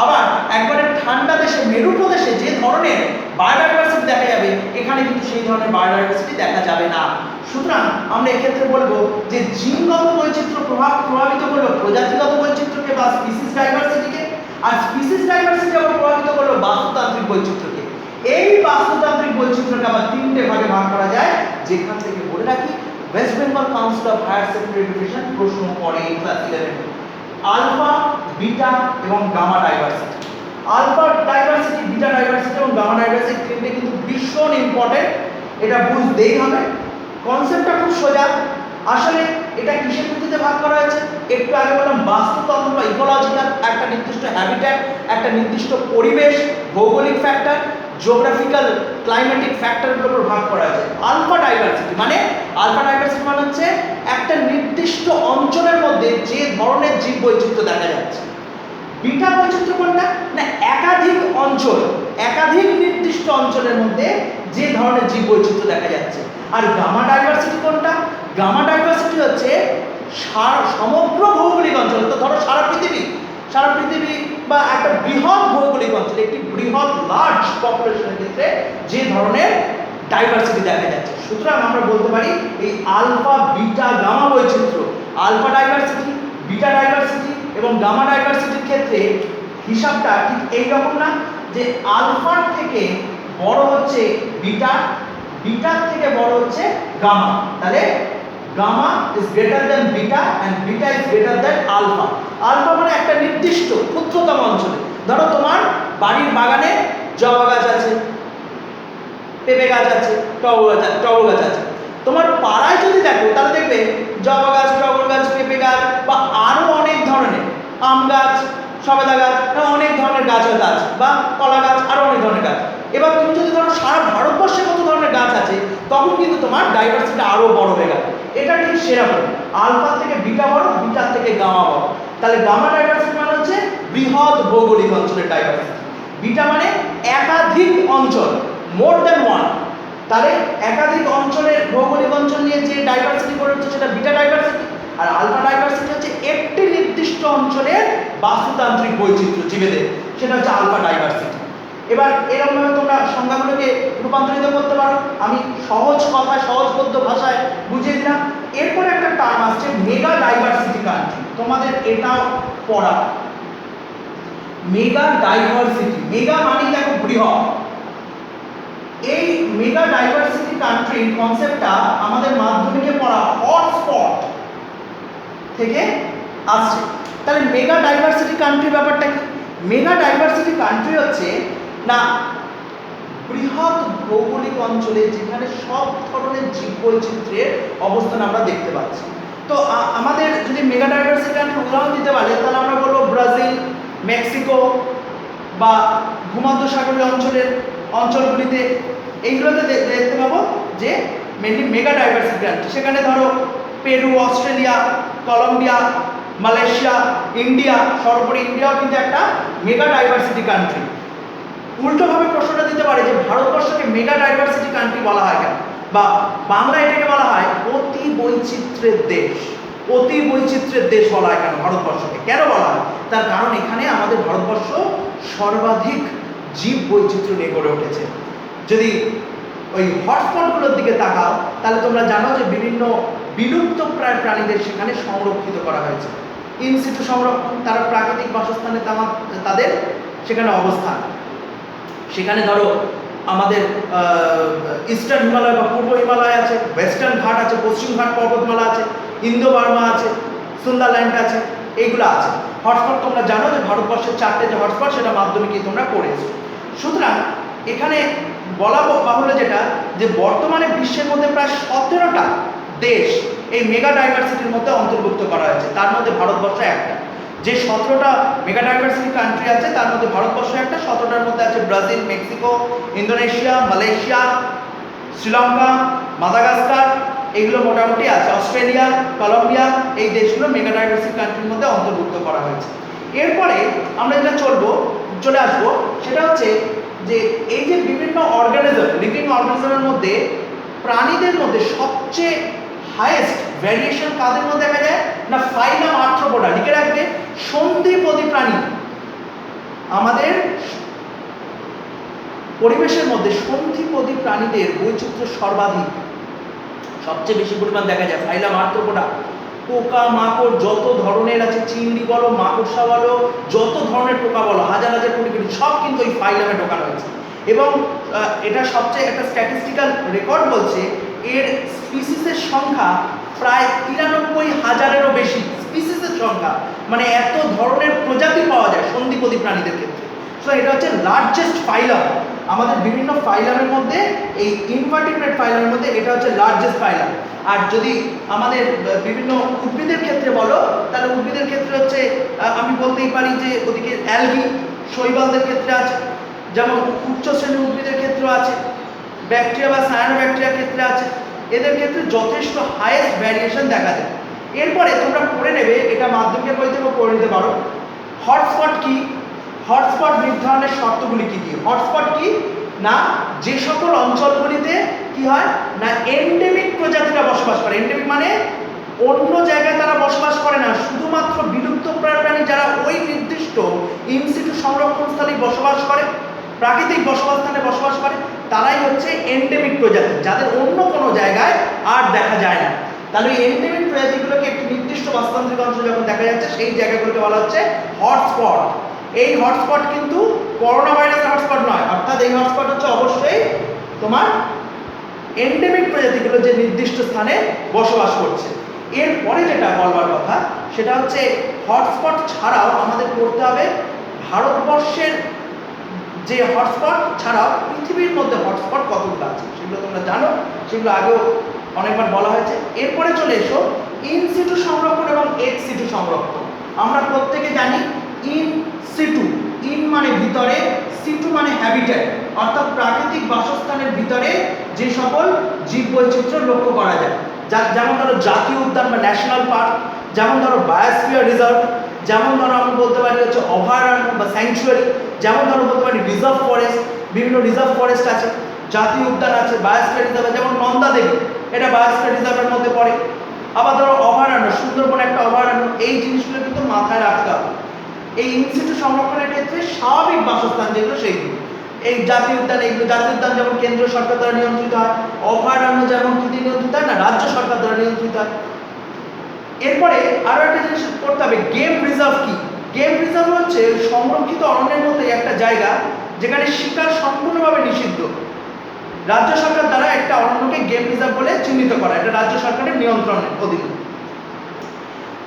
আবার একবারে ঠান্ডা দেশে মেরু প্রদেশে যে ধরনের বায়োডাইভার্সিটি দেখা যাবে এখানে কিন্তু সেই ধরনের বায়োডাইভার্সিটি দেখা যাবে না। সুতরাং আমরা এক্ষেত্রে বলবো যে জিনগত বৈচিত্র্য প্রভাবিত করলো প্রজাতিগত বৈচিত্র্যকে বা স্পিসিস ডাইভার্সিটিকে, আর স্পিসিস ডাইভার্সিটি আবার প্রভাবিত করলো বাস্তুতান্ত্রিক বৈচিত্র্যকে। এই বাস্তুতান্ত্রিক বৈচিত্র্যকে আবার তিনটে ভাগে ভাগ করা যায়, যেখান থেকে বলে রাখি West Bengal Council of Higher Secondary Education প্রশ্ন করে ক্লাস 11 আলফা, বিটা এবং gamma diversity. Alpha diversity, beta diversity এবং গামা ডাইভার্সিটি তিনটে কিন্তু ভীষণ ইম্পর্টেন্ট, এটা বুঝতেই হবে। কনসেপ্টটা খুব সোজা। আসলে এটা কিসের ভিত্তিতে ভাগ করা হয়েছে? একটু আগে বললাম বাস্তুতন্ত্র বা ইকোলজিক্যাল একটা নির্দিষ্ট হ্যাবিট্যাট, একটা নির্দিষ্ট পরিবেশ, ভৌগোলিক ফ্যাক্টর, জিওগ্রাফিক্যাল ক্লাইমেটিক ফ্যাক্টরগুলোর উপর ভাগ করা হয়েছে। আলফা ডাইভার্সিটি মানে হচ্ছে একটা নির্দিষ্ট অঞ্চলের মধ্যে যে ধরনের জীব বৈচিত্র্য দেখা যাচ্ছে। বিটা বৈচিত্র্য কোনটা? না একাধিক অঞ্চল, একাধিক নির্দিষ্ট অঞ্চলের মধ্যে যে ধরনের জীব বৈচিত্র্য দেখা যাচ্ছে। আর গামা ডাইভার্সিটি কোনটা? গামা ডাইভার্সিটি হচ্ছে সমগ্র ভৌগোলিক অঞ্চল। তো ধরো সারা পৃথিবী বা একটা বৃহৎ ভৌগোলিক অঞ্চল, একটি বৃহৎ লার্জ পপুলেশনের ক্ষেত্রে যে ধরনের ডাইভার্সিটি দেখা যাচ্ছে। সুতরাং আমরা বলতে পারি এই আলফা, বিটা, গামা বৈচিত্র্য, আলফা ডাইভার্সিটি, বিটা ডাইভার্সিটি এবং গামা ডাইভার্সিটির ক্ষেত্রে হিসাবটা ঠিক এইরকম না যে আলফার থেকে বড় হচ্ছে বিটা, বিটার থেকে বড় হচ্ছে গামা, তাহলে gamma is greater than beta and beta is greater than alpha. Alpha মানে একটা নির্দিষ্ট ক্ষুদ্রতম অঞ্চলে, ধরো তোমার বাড়ির বাগানে জবা গাছ আছে, পেঁপে গাছ আছে, টগর গাছ আছে। তোমার পাড়ায় যদি দেখো তাহলে দেখবে জবা গাছ, টগর গাছ, পেঁপে গাছ বা আরো অনেক ধরনের আম গাছ, সবেদা গাছ, অনেক ধরনের গাছ হয়তো আছে, বা কলা গাছ, আরো অনেক ধরনের গাছ। এবার তুমি যদি ধরো সারা ভারতবর্ষে কত ধরনের গাছ আছে, তখন কিন্তু তোমার ডাইভার্সিটি আরো বড় হয়ে গেল। এটা ঠিক সেরকম, আলফা থেকে বিটা বড়, বিটার থেকে গামা বড়। তাহলে গামা ডাইভার্সিটি মানে হচ্ছে বৃহৎ ভৌগোলিক অঞ্চলের ডাইভার্সিটি, বিটা মানে একাধিক অঞ্চল, মোর দ্যান ওয়ান। তাহলে একাধিক অঞ্চলের ভৌগোলিক অঞ্চল নিয়ে যে ডাইভার্সিটি গড়ে উঠছে সেটা বিটা ডাইভার্সিটি। আর আলফা ডাইভার্সিটি হচ্ছে একটি নির্দিষ্ট অঞ্চলের বাস্তুতান্ত্রিক বৈচিত্র্য জীবেদের, সেটা হচ্ছে আলফা ডাইভার্সিটি। এবার এরকমভাবে তোমরা সংজ্ঞাগুলোকে রূপান্তরিত করতে পারো। আমি সহজ কথায়, সহজবোধ্য ভাষায় বুঝিয়ে দিলাম। এরপরে একটা টার্ম আসছে মেগা ডাইভার্সিটি কান্ট্রি, তোমাদের এটাও পড়া। মেগা ডাইভার্সিটি, মেগা মানে দেখো বৃহৎ। এই মেগা ডাইভার্সিটি কান্ট্রির কনসেপ্টটা আমাদের মাধ্যমিকে পড়া হটস্পট থেকে আসছে। তাহলে মেগা ডাইভার্সিটি কান্ট্রি ব্যাপারটা কি? মেগা ডাইভার্সিটি কান্ট্রি হচ্ছে না বৃহৎ ভৌগোলিক অঞ্চলে যেখানে সব ধরনের জীববৈচিত্র্যের অবস্থান আমরা দেখতে পাচ্ছি। তো আমাদের যদি মেগা ডাইভার্সিটি কান্ট্রি উদাহরণ দিতে পারি তাহলে আমরা বলবো ব্রাজিল, মেক্সিকো বা ভূমধ্যসাগরীয় অঞ্চলগুলিতে, এইগুলোতে দেখতে পাবো যে মেনলি মেগা ডাইভার্সিটি কান্ট্রি। সেখানে ধরো Peru, Australia, Colombia, Malaysia, India, সর্বোপরি ইন্ডিয়াও কিন্তু একটা মেগা ডাইভার্সিটি কান্ট্রি। উল্টোভাবে প্রশ্নটা দিতে পারে যে ভারতবর্ষকে মেগা ডাইভার্সিটি কান্ট্রি বলা হয় কেন, বা বাংলা এটাকে বলা হয় অতি বৈচিত্র্যের দেশ। অতি বৈচিত্র্যের দেশ বলা হয় কেন ভারতবর্ষকে? কেন বলা হয়? তার কারণ এখানে আমাদের ভারতবর্ষ সর্বাধিক জীব বৈচিত্র্য নিয়ে গড়ে উঠেছে। যদি ওই হটস্পটগুলোর দিকে তাকাও তাহলে তোমরা জানো যে বিভিন্ন বিলুপ্ত প্রায় প্রাণীদের সেখানে সংরক্ষিত করা হয়েছে। ইনসিটু সংরক্ষণ, তারা প্রাকৃতিক বাসস্থানে তাদের সেখানে অবস্থান। সেখানে ধরো আমাদের ইস্টার্ন হিমালয় বা পূর্ব হিমালয় আছে, ওয়েস্টার্ন ঘাট আছে, পশ্চিম ঘাট পর্বতমালা আছে, ইন্দো বার্মা আছে, সুন্দারল্যান্ড আছে, এইগুলো আছে। হটস্পট তোমরা জানো যে ভারতবর্ষের 4টে যে হটস্পট সেটা মাধ্যমিকে তোমরা পড়েছো। সুতরাং এখানে বলা বাহুল্য যেটা যে বর্তমানে বিশ্বের মধ্যে প্রায় 17টা দেশ এই মেগা ডাইভার্সিটির মধ্যে অন্তর্ভুক্ত করা হয়েছে, তার মধ্যে ভারতবর্ষ একটা। যে 17টা মেগা ডাইভার্সিটি কান্ট্রি আছে তার মধ্যে ভারতবর্ষ একটা। 17টার মধ্যে আছে Brazil, Mexico, Indonesia, Malaysia, Sri Lanka, Madagascar, এগুলো মোটামুটি আছে। অস্ট্রেলিয়া, কলম্বিয়া এই দেশগুলো মেগাডাইভার্সিটি কান্ট্রির মধ্যে অন্তর্ভুক্ত করা হয়েছে। এরপরে আমরা যেটা চলে আসবো সেটা হচ্ছে যে এই যে বিভিন্ন অর্গানিজম, লিভিং অর্গানিজমের মধ্যে প্রাণীদের মধ্যে সবচেয়ে হাইয়েস্ট ভ্যারিয়েশন কাদের মধ্যে দেখা যায় না ফাইলাম আর্থ্রোপোডা। লিখে রাখবে সন্ধিপদী প্রাণী। আমাদের পরিবেশের মধ্যে সন্ধিপদী প্রাণীদের বৈচিত্র্য সর্বাধিক, সবচেয়ে বেশি পরিমাণ দেখা যায় ফাইলাম আর্থ্রোপোডা। পোকা মাকড় যত ধরনের আছে, চিংড়ি বলো, মাকড়সা বলো, যত ধরনের পোকা বলো, হাজার হাজার কোটি কোটি সব কিন্তু ওই ফাইলামে ঢোকানো হয়েছে। এবং এটা সবচেয়ে একটা স্ট্যাটিস্টিক্যাল রেকর্ড বলছে এর স্পিসিসের সংখ্যা প্রায় 93,000-এরও বেশি। স্পিসিসের সংখ্যা মানে এত ধরনের প্রজাতি পাওয়া যায় সন্ধিপদী প্রাণীদের ক্ষেত্রে। সো এটা হচ্ছে লার্জেস্ট ফাইলাম। আমাদের বিভিন্ন ফাইলামের মধ্যে এই ইনভার্টিব্রেট ফাইলামের মধ্যে এটা হচ্ছে লার্জেস্ট ফাইলাম। আর যদি আমাদের বিভিন্ন উদ্ভিদের ক্ষেত্রে বলো তাহলে উদ্ভিদের ক্ষেত্রে হচ্ছে আমি বলতেই পারি যে ওদিকে অ্যালগি শৈবালদের ক্ষেত্রে আছে, যেমন উচ্চ শ্রেণীর উদ্ভিদের ক্ষেত্রেও আছে, ব্যাকটেরিয়া বা সায়ানোব্যাকটেরিয়ার ক্ষেত্রে আছে। এদের ক্ষেত্রে যথেষ্ট হাইয়েস্ট ভ্যারিয়েশন দেখা যায়। এরপরে তোমরা পড়ে নেবে, এটা মাধ্যমিকের বই থেকেও পড়ে নিতে পারো, হটস্পট কি, হটস্পট নির্ধারণের শর্তগুলি কি কি। হটস্পট কি না যে সকল অঞ্চলগুলিতে কি হয় না এন্ডেমিক প্রজাতিরা বসবাস করে। এন্ডেমিক মানে অন্য জায়গায় তারা বসবাস করে না, শুধুমাত্র বিলুপ্তপ্রায় প্রাণী যারা ওই নির্দিষ্ট ইনসিটু সংরক্ষণস্থলে বসবাস করে, প্রাকৃতিক বসবাসস্থানে বসবাস করে, তারাই হচ্ছে এন্ডেমিক প্রজাতি, যাদের অন্য কোনো জায়গায় আর দেখা যায় না। তাহলে এই এন্ডেমিক প্রজাতিগুলোকে একটি নির্দিষ্ট বাস্তুতান্ত্রিক অঞ্চলে যখন দেখা যাচ্ছে সেই জায়গাগুলোকে বলা হচ্ছে হটস্পট। এই হটস্পট কিন্তু করোনা ভাইরাসের হটস্পট নয়, অর্থাৎ এই হটস্পট হচ্ছে অবশ্যই তোমার এন্ডেমিক প্রজাতিগুলো যে নির্দিষ্ট স্থানে বসবাস করছে। এরপরে যেটা বলবার কথা সেটা হচ্ছে হটস্পট ছাড়াও আমাদের করতে হবে ভারতবর্ষের যে হটস্পট ছাড়াও পৃথিবীর মধ্যে হটস্পট কতগুলো আছে সেগুলো তোমরা জানো, সেগুলো আগেও অনেকবার বলা হয়েছে। এরপরে চলে এসো ইন সিটু সংরক্ষণ এবং এক্স সিটু সংরক্ষণ। আমরা প্রত্যেকে জানি ইন সিটু, ইন মানে ভিতরে, সিটু মানে হ্যাবিটেট, অর্থাৎ প্রাকৃতিক বাসস্থানের ভিতরে যে সকল জীববৈচিত্র্য লক্ষ্য করা যায়। যেমন ধরো জাতীয় উদ্যান বা ন্যাশনাল পার্ক, যেমন ধরো বায়োস্ফিয়ার রিজার্ভ, যেমন ধরো আমি বলতে পারি হচ্ছে অভয়ারণ্য বা স্যাংচুয়ারি, যেমন ধরো বলতে পারি রিজার্ভ ফরেস্ট, বিভিন্ন রিজার্ভ ফরেস্ট আছে, জাতীয় উদ্যান আছে, বায়োস্ফিয়ার রিজার্ভ, যেমন নন্দা দেবী এটা বায়োস্ফিয়ার রিজার্ভের মধ্যে পড়ে। আবার ধরো অভয়ারণ্য, সুন্দরবন একটা অভয়ারণ্য। এই জিনিসগুলো কিন্তু মাথায় রাখতে হবে। এই ইনসিটু সংরক্ষণের ক্ষেত্রে স্বাভাবিক বাসস্থান যেগুলো সেইগুলো, এই জাতীয় উদ্যান, এইগুলো জাতীয় উদ্যান যেমন কেন্দ্রীয় সরকার দ্বারা নিয়ন্ত্রিত হয়, অভয়ারণ্য যেমন কি নিয়ন্ত্রিত হয় না রাজ্য সরকার দ্বারা নিয়ন্ত্রিত হয়। এরপরে আরো একটা জিনিস করতে হবে, গেম রিজার্ভ কি। গেম রিজার্ভ হচ্ছে সংরক্ষিত অরণ্যের মধ্যে একটা জায়গা যেখানে শিকার সম্পূর্ণভাবে নিষিদ্ধ। রাজ্য সরকার দ্বারা একটা অরণ্যকে গেম রিজার্ভ বলে চিহ্নিত করা, এটা রাজ্য সরকারের নিয়ন্ত্রণের অধীনে।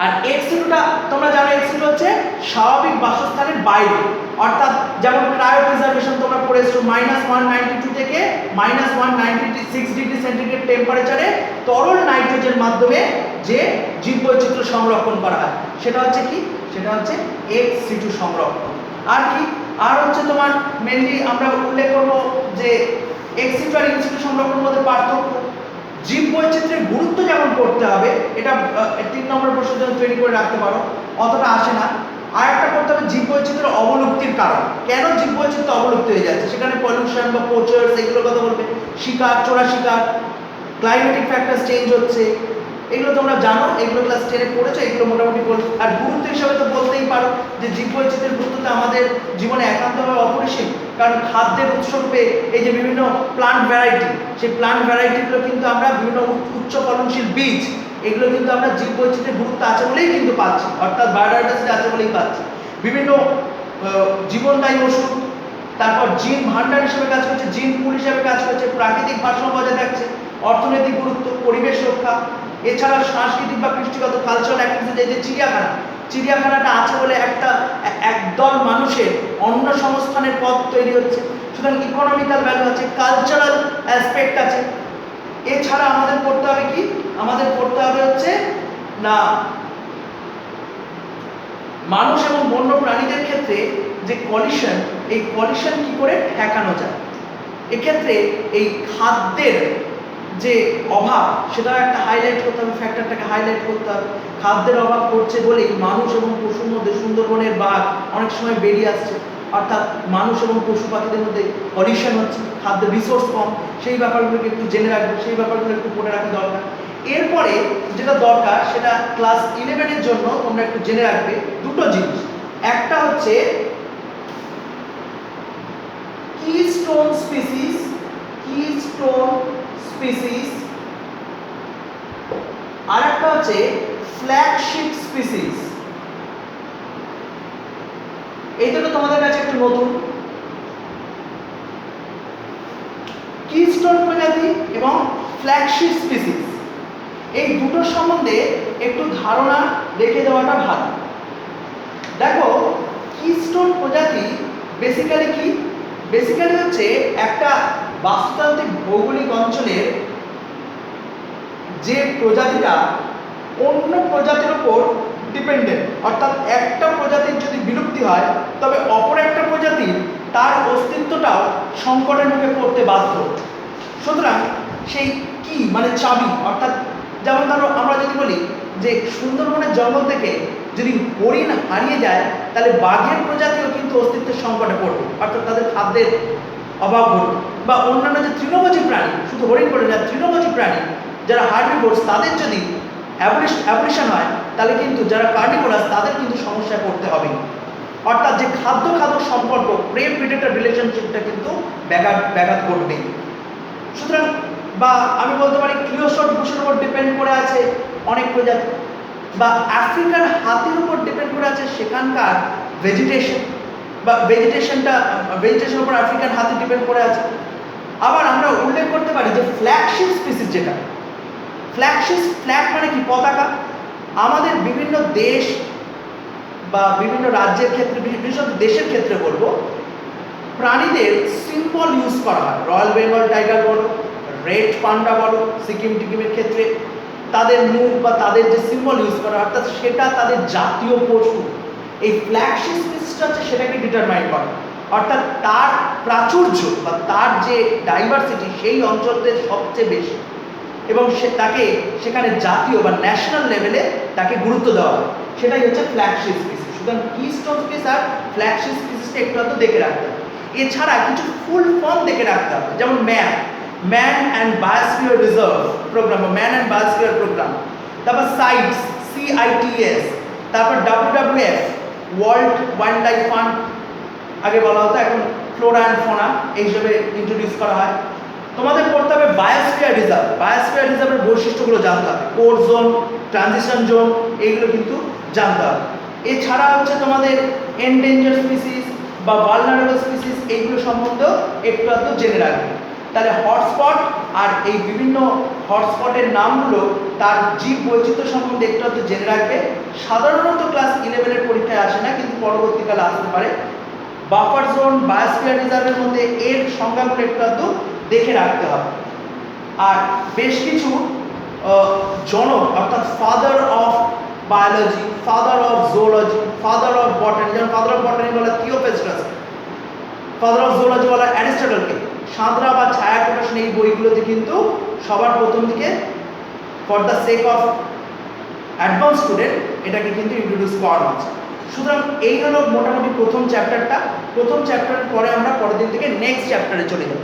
আর এক্সিটুটা তোমরা জানো, এক্সিটু হচ্ছে স্বাভাবিক বাসস্থানের বাইরে, অর্থাৎ যেমন ক্রায়ো প্রিজার্ভেশন তোমরা পড়েছো, -192 থেকে -196 ডিগ্রি সেন্টিগ্রেড টেম্পারেচারে তরল নাইট্রোজেনের মাধ্যমে যে জীববৈচিত্র্য সংরক্ষণ করা হয় সেটা হচ্ছে কি, সেটা হচ্ছে এক্স সিটু সংরক্ষণ। আর কি, আর হচ্ছে তোমার মেনলি আমরা উল্লেখ করবো যে x situ R in situ সংরক্ষণের মধ্যে পার্থক্য। জীববৈচিত্র্যের গুরুত্ব যেমন করতে হবে, এটা 3 নম্বর প্রশ্নের জন্য তৈরি করে রাখতে পারো, অতটা আসে না। আর একটা করতে হবে জীববৈচিত্র্যের অবলুপ্তির কারণ, কেন জীববৈচিত্র্য অবলুপ্তি হয়ে যাচ্ছে, সেখানে পলিউশন বা পোচার্স এগুলোর কথা বলবে, শিকার, চোরা শিকার, ক্লাইমেটিক ফ্যাক্টরস চেঞ্জ হচ্ছে, এগুলো তোমরা জানো, এগুলো ক্লাস 10-এ পড়েছো, এগুলো মোটামুটি বলছো। আর গুরুত্ব হিসাবে তো বলতেই পারো যে জীববৈচিত্র্যের গুরুত্বটা আমাদের জীবনে একান্তভাবে অপরিসীম, কারণ খাদ্যের উৎসরূপে এই যে বিভিন্ন প্লান্ট ভ্যারাইটি, সেই প্লান্ট ভ্যারাইটিগুলো কিন্তু আমরা বিভিন্ন উচ্চ ফলনশীল বীজ, এগুলো কিন্তু আমরা জীববৈচিত্র্যের গুরুত্ব আছে বলেই কিন্তু পাচ্ছি, অর্থাৎ বায়োডাইভার্সিটি আছে বলেই পাচ্ছি। বিভিন্ন জীবনদায়ী ওষুধ, তারপর জিন ভান্ডার হিসেবে কাজ করছে, জিন পুল হিসেবে কাজ করছে, প্রাকৃতিক ভারসাম্য বজায় থাকছে, অর্থনৈতিক গুরুত্ব, পরিবেশ রক্ষা, এছাড়া সাংস্কৃতিক বা কৃষ্টিগত কালচারাল অ্যাক্টিভিটিস, এই যে চিড়িয়াখানাটা আছে বলে একদল মানুষের অন্ন সংস্থানের পথ তৈরি হচ্ছে, সুতরাং ইকোনমিক্যাল ভ্যালু আছে, কালচারাল অ্যাসপেক্ট আছে। এছাড়া আমাদের পড়তে হবে কি, আমাদের পড়তে হবে হচ্ছে না মানুষ এবং বন্য প্রাণীদের ক্ষেত্রে যে কলিশন, এই কলিশন কি করে ঠেকানো যায়। এক্ষেত্রে এই খাদ্যের যে অভাব সেটা একটা হাইলাইট করতে হবে, ফ্যাক্টরটাকে হাইলাইট করতে হবে। খাদ্যের অভাব পড়ছে বলেই মানুষ এবং পশুর মধ্যে সুন্দরবনের বাঘ অনেক সময় বেরিয়ে আসছে, অর্থাৎ মানুষ এবং পশু পাখিদের মধ্যে কলিশন হচ্ছে, খাদ্যের রিসোর্স কম, সেই ব্যাপারগুলোকে একটু জেনে রাখবো, সেই ব্যাপারগুলো একটু পড়ে রাখা দরকার। এরপরে যেটা দরকার সেটা ক্লাস 11-এর জন্য তোমরা একটু জেনে রাখবে দুটো জিনিস। একটা হচ্ছে keystone species, আর একটা হচ্ছে ফ্ল্যাগশিপ স্পিসিস। এই দুটো তোমাদের কাছে একটু নতুন, কিস্টোন প্রজাতি এবং ফ্ল্যাগশিপ স্পিসিস, এই দুটো সম্বন্ধে একটু ধারণা রেখে দেওয়াটা ভালো। দেখো, কিস্টোন প্রজাতি বেসিক্যালি কি? বেসিক্যালি হচ্ছে একটা বাস্তুতান্ত্রিক ভৌগোলিক অঞ্চলের যে প্রজাতিটা অন্য প্রজাতির উপর ডিপেন্ডেন্ট, অর্থাৎ একটা প্রজাতির যদি বিলুপ্তি হয় তবে অপর একটা প্রজাতির তার অস্তিত্বটাও সংকটের মুখে পড়তে বাধ্য। সুতরাং সেই কি মানে চাবি, অর্থাৎ যেমন ধরো আমরা যদি বলি যে সুন্দরবনের জঙ্গল থেকে যদি হরিণ হারিয়ে যায় তাহলে বাঘের প্রজাতিও কিন্তু অস্তিত্বের সংকটে পড়বে, অর্থাৎ তাদের খাদ্যের অভাব ঘটবে। বা অন্যান্য যে তৃণভোজী প্রাণী, শুধু হরিণ পড়ে না, তৃণভোজী প্রাণী যারা হার্বিভোরস তাদের যদি অ্যাবলিশন হয় তাহলে কিন্তু যারা কার্নিভোরাস তাদের কিন্তু সমস্যায় পড়তে হবে। অর্থাৎ যে খাদ্য সম্পর্ক, প্রে প্রিডেটর রিলেশনশিপটা কিন্তু ব্যাঘাত ঘটবে। সুতরাং বা আমি বলতে পারি ক্লিওস্টোট বুশের উপর ডিপেন্ড করে আছে অনেক প্রজাতি, বা আফ্রিকান হাতির উপর ডিপেন্ড করে আছে সেখানকার ভেজিটেশন, বা ভেজিটেশনের উপর আফ্রিকান হাতি ডিপেন্ড করে আছে। আবার আমরা উল্লেখ করতে পারি যে ফ্ল্যাগশিপ স্পিসিস, যেটা ফ্ল্যাগ মানে কি? পতাকা। আমাদের বিভিন্ন দেশ বা বিভিন্ন রাজ্যের ক্ষেত্রে, বিশেষত দেশের ক্ষেত্রে বলবো, প্রাণীদের সিম্বল ইউজ করা হয়। রয়্যাল বেঙ্গল টাইগার বলো, রেড পান্ডা বলো, টিকিমের ক্ষেত্রে তাদের মুখ বা তাদের যে সিম্বল ইউজ করা হয়, অর্থাৎ সেটা তাদের জাতীয় পশু। এই ফ্ল্যাগশিপ স্পিসিসটা হচ্ছে সেটাকে ডিটারমাইন করে, অর্থাৎ তার প্রাচুর্য বা তার যে ডাইভার্সিটি সেই অঞ্চলতে সবচেয়ে বেশি, এবং তাকে সেখানে জাতীয় বা ন্যাশনাল লেভেলে তাকে গুরুত্ব দেওয়া হয়, সেটাই হচ্ছে ফ্ল্যাগশিপ স্পিসিস। সুতরাং কিস্টোন স্পিসিস আর ফ্ল্যাগশিপ স্পিসিসটা একটু হয়তো দেখে রাখতে হবে। এছাড়া কিছু ফুল ফর্ম দেখে রাখতে হবে, যেমন man and biosphere reserve programme বা ম্যান অ্যান্ড বায়োস্ফিয়ার প্রোগ্রাম, তারপর সাইটস CITES, তারপর WWF world wildlife fund, আগে বলা হতো এখন ফ্লোরা অ্যান্ড ফোনা এই হিসেবে ইন্ট্রোডিউস করা হয়। তোমাদের পড়তে হবে বায়োস্ফিয়ার রিজার্ভের বৈশিষ্ট্যগুলো জানতে হবে, কোর জোন, ট্রানজিশন জোন, এইগুলো কিন্তু জানতে হবে। এছাড়া হচ্ছে তোমাদের এন্ডেঞ্জার স্পিসিস বা ভালনারেবল স্পিসিস, এইগুলো সম্বন্ধেও একটু আধটু জেনে রাখবে। তাহলে হটস্পট আর এই বিভিন্ন হটস্পটের নামগুলো, তার জীব বৈচিত্র্য সম্বন্ধে একটু আধটু জেনে রাখবে। সাধারণত ক্লাস 11-এর পরীক্ষায় আসে না, কিন্তু পরবর্তীকালে আসতে পারে। বাফার জোন, বায়োস্ফিয়ার রিজার্ভের মধ্যে এর সংজ্ঞাগুলো একটু আধটু দেখে রাখতে হবে। আর বেশ কিছু জনক, অর্থাৎ father of biology, father of zoology, father of বটানি, যেমন ফাদার অফ বটানি বলা থিওফ্রাস্টাস, ফাদার অফ জুওলজি বলা অ্যারিস্টটলকে, সাঁতরা বা ছায়া প্রকাশন, এই বইগুলোতে কিন্তু সবার প্রথম দিকে for the sake of advance student এটাকে কিন্তু ইন্ট্রোডিউস করা হচ্ছে। সুতরাং এই হলো মোটামুটি প্রথম চ্যাপ্টারটা। প্রথম চ্যাপ্টারের পরে আমরা পরের দিন থেকে নেক্সট চ্যাপ্টারে চলে যাব।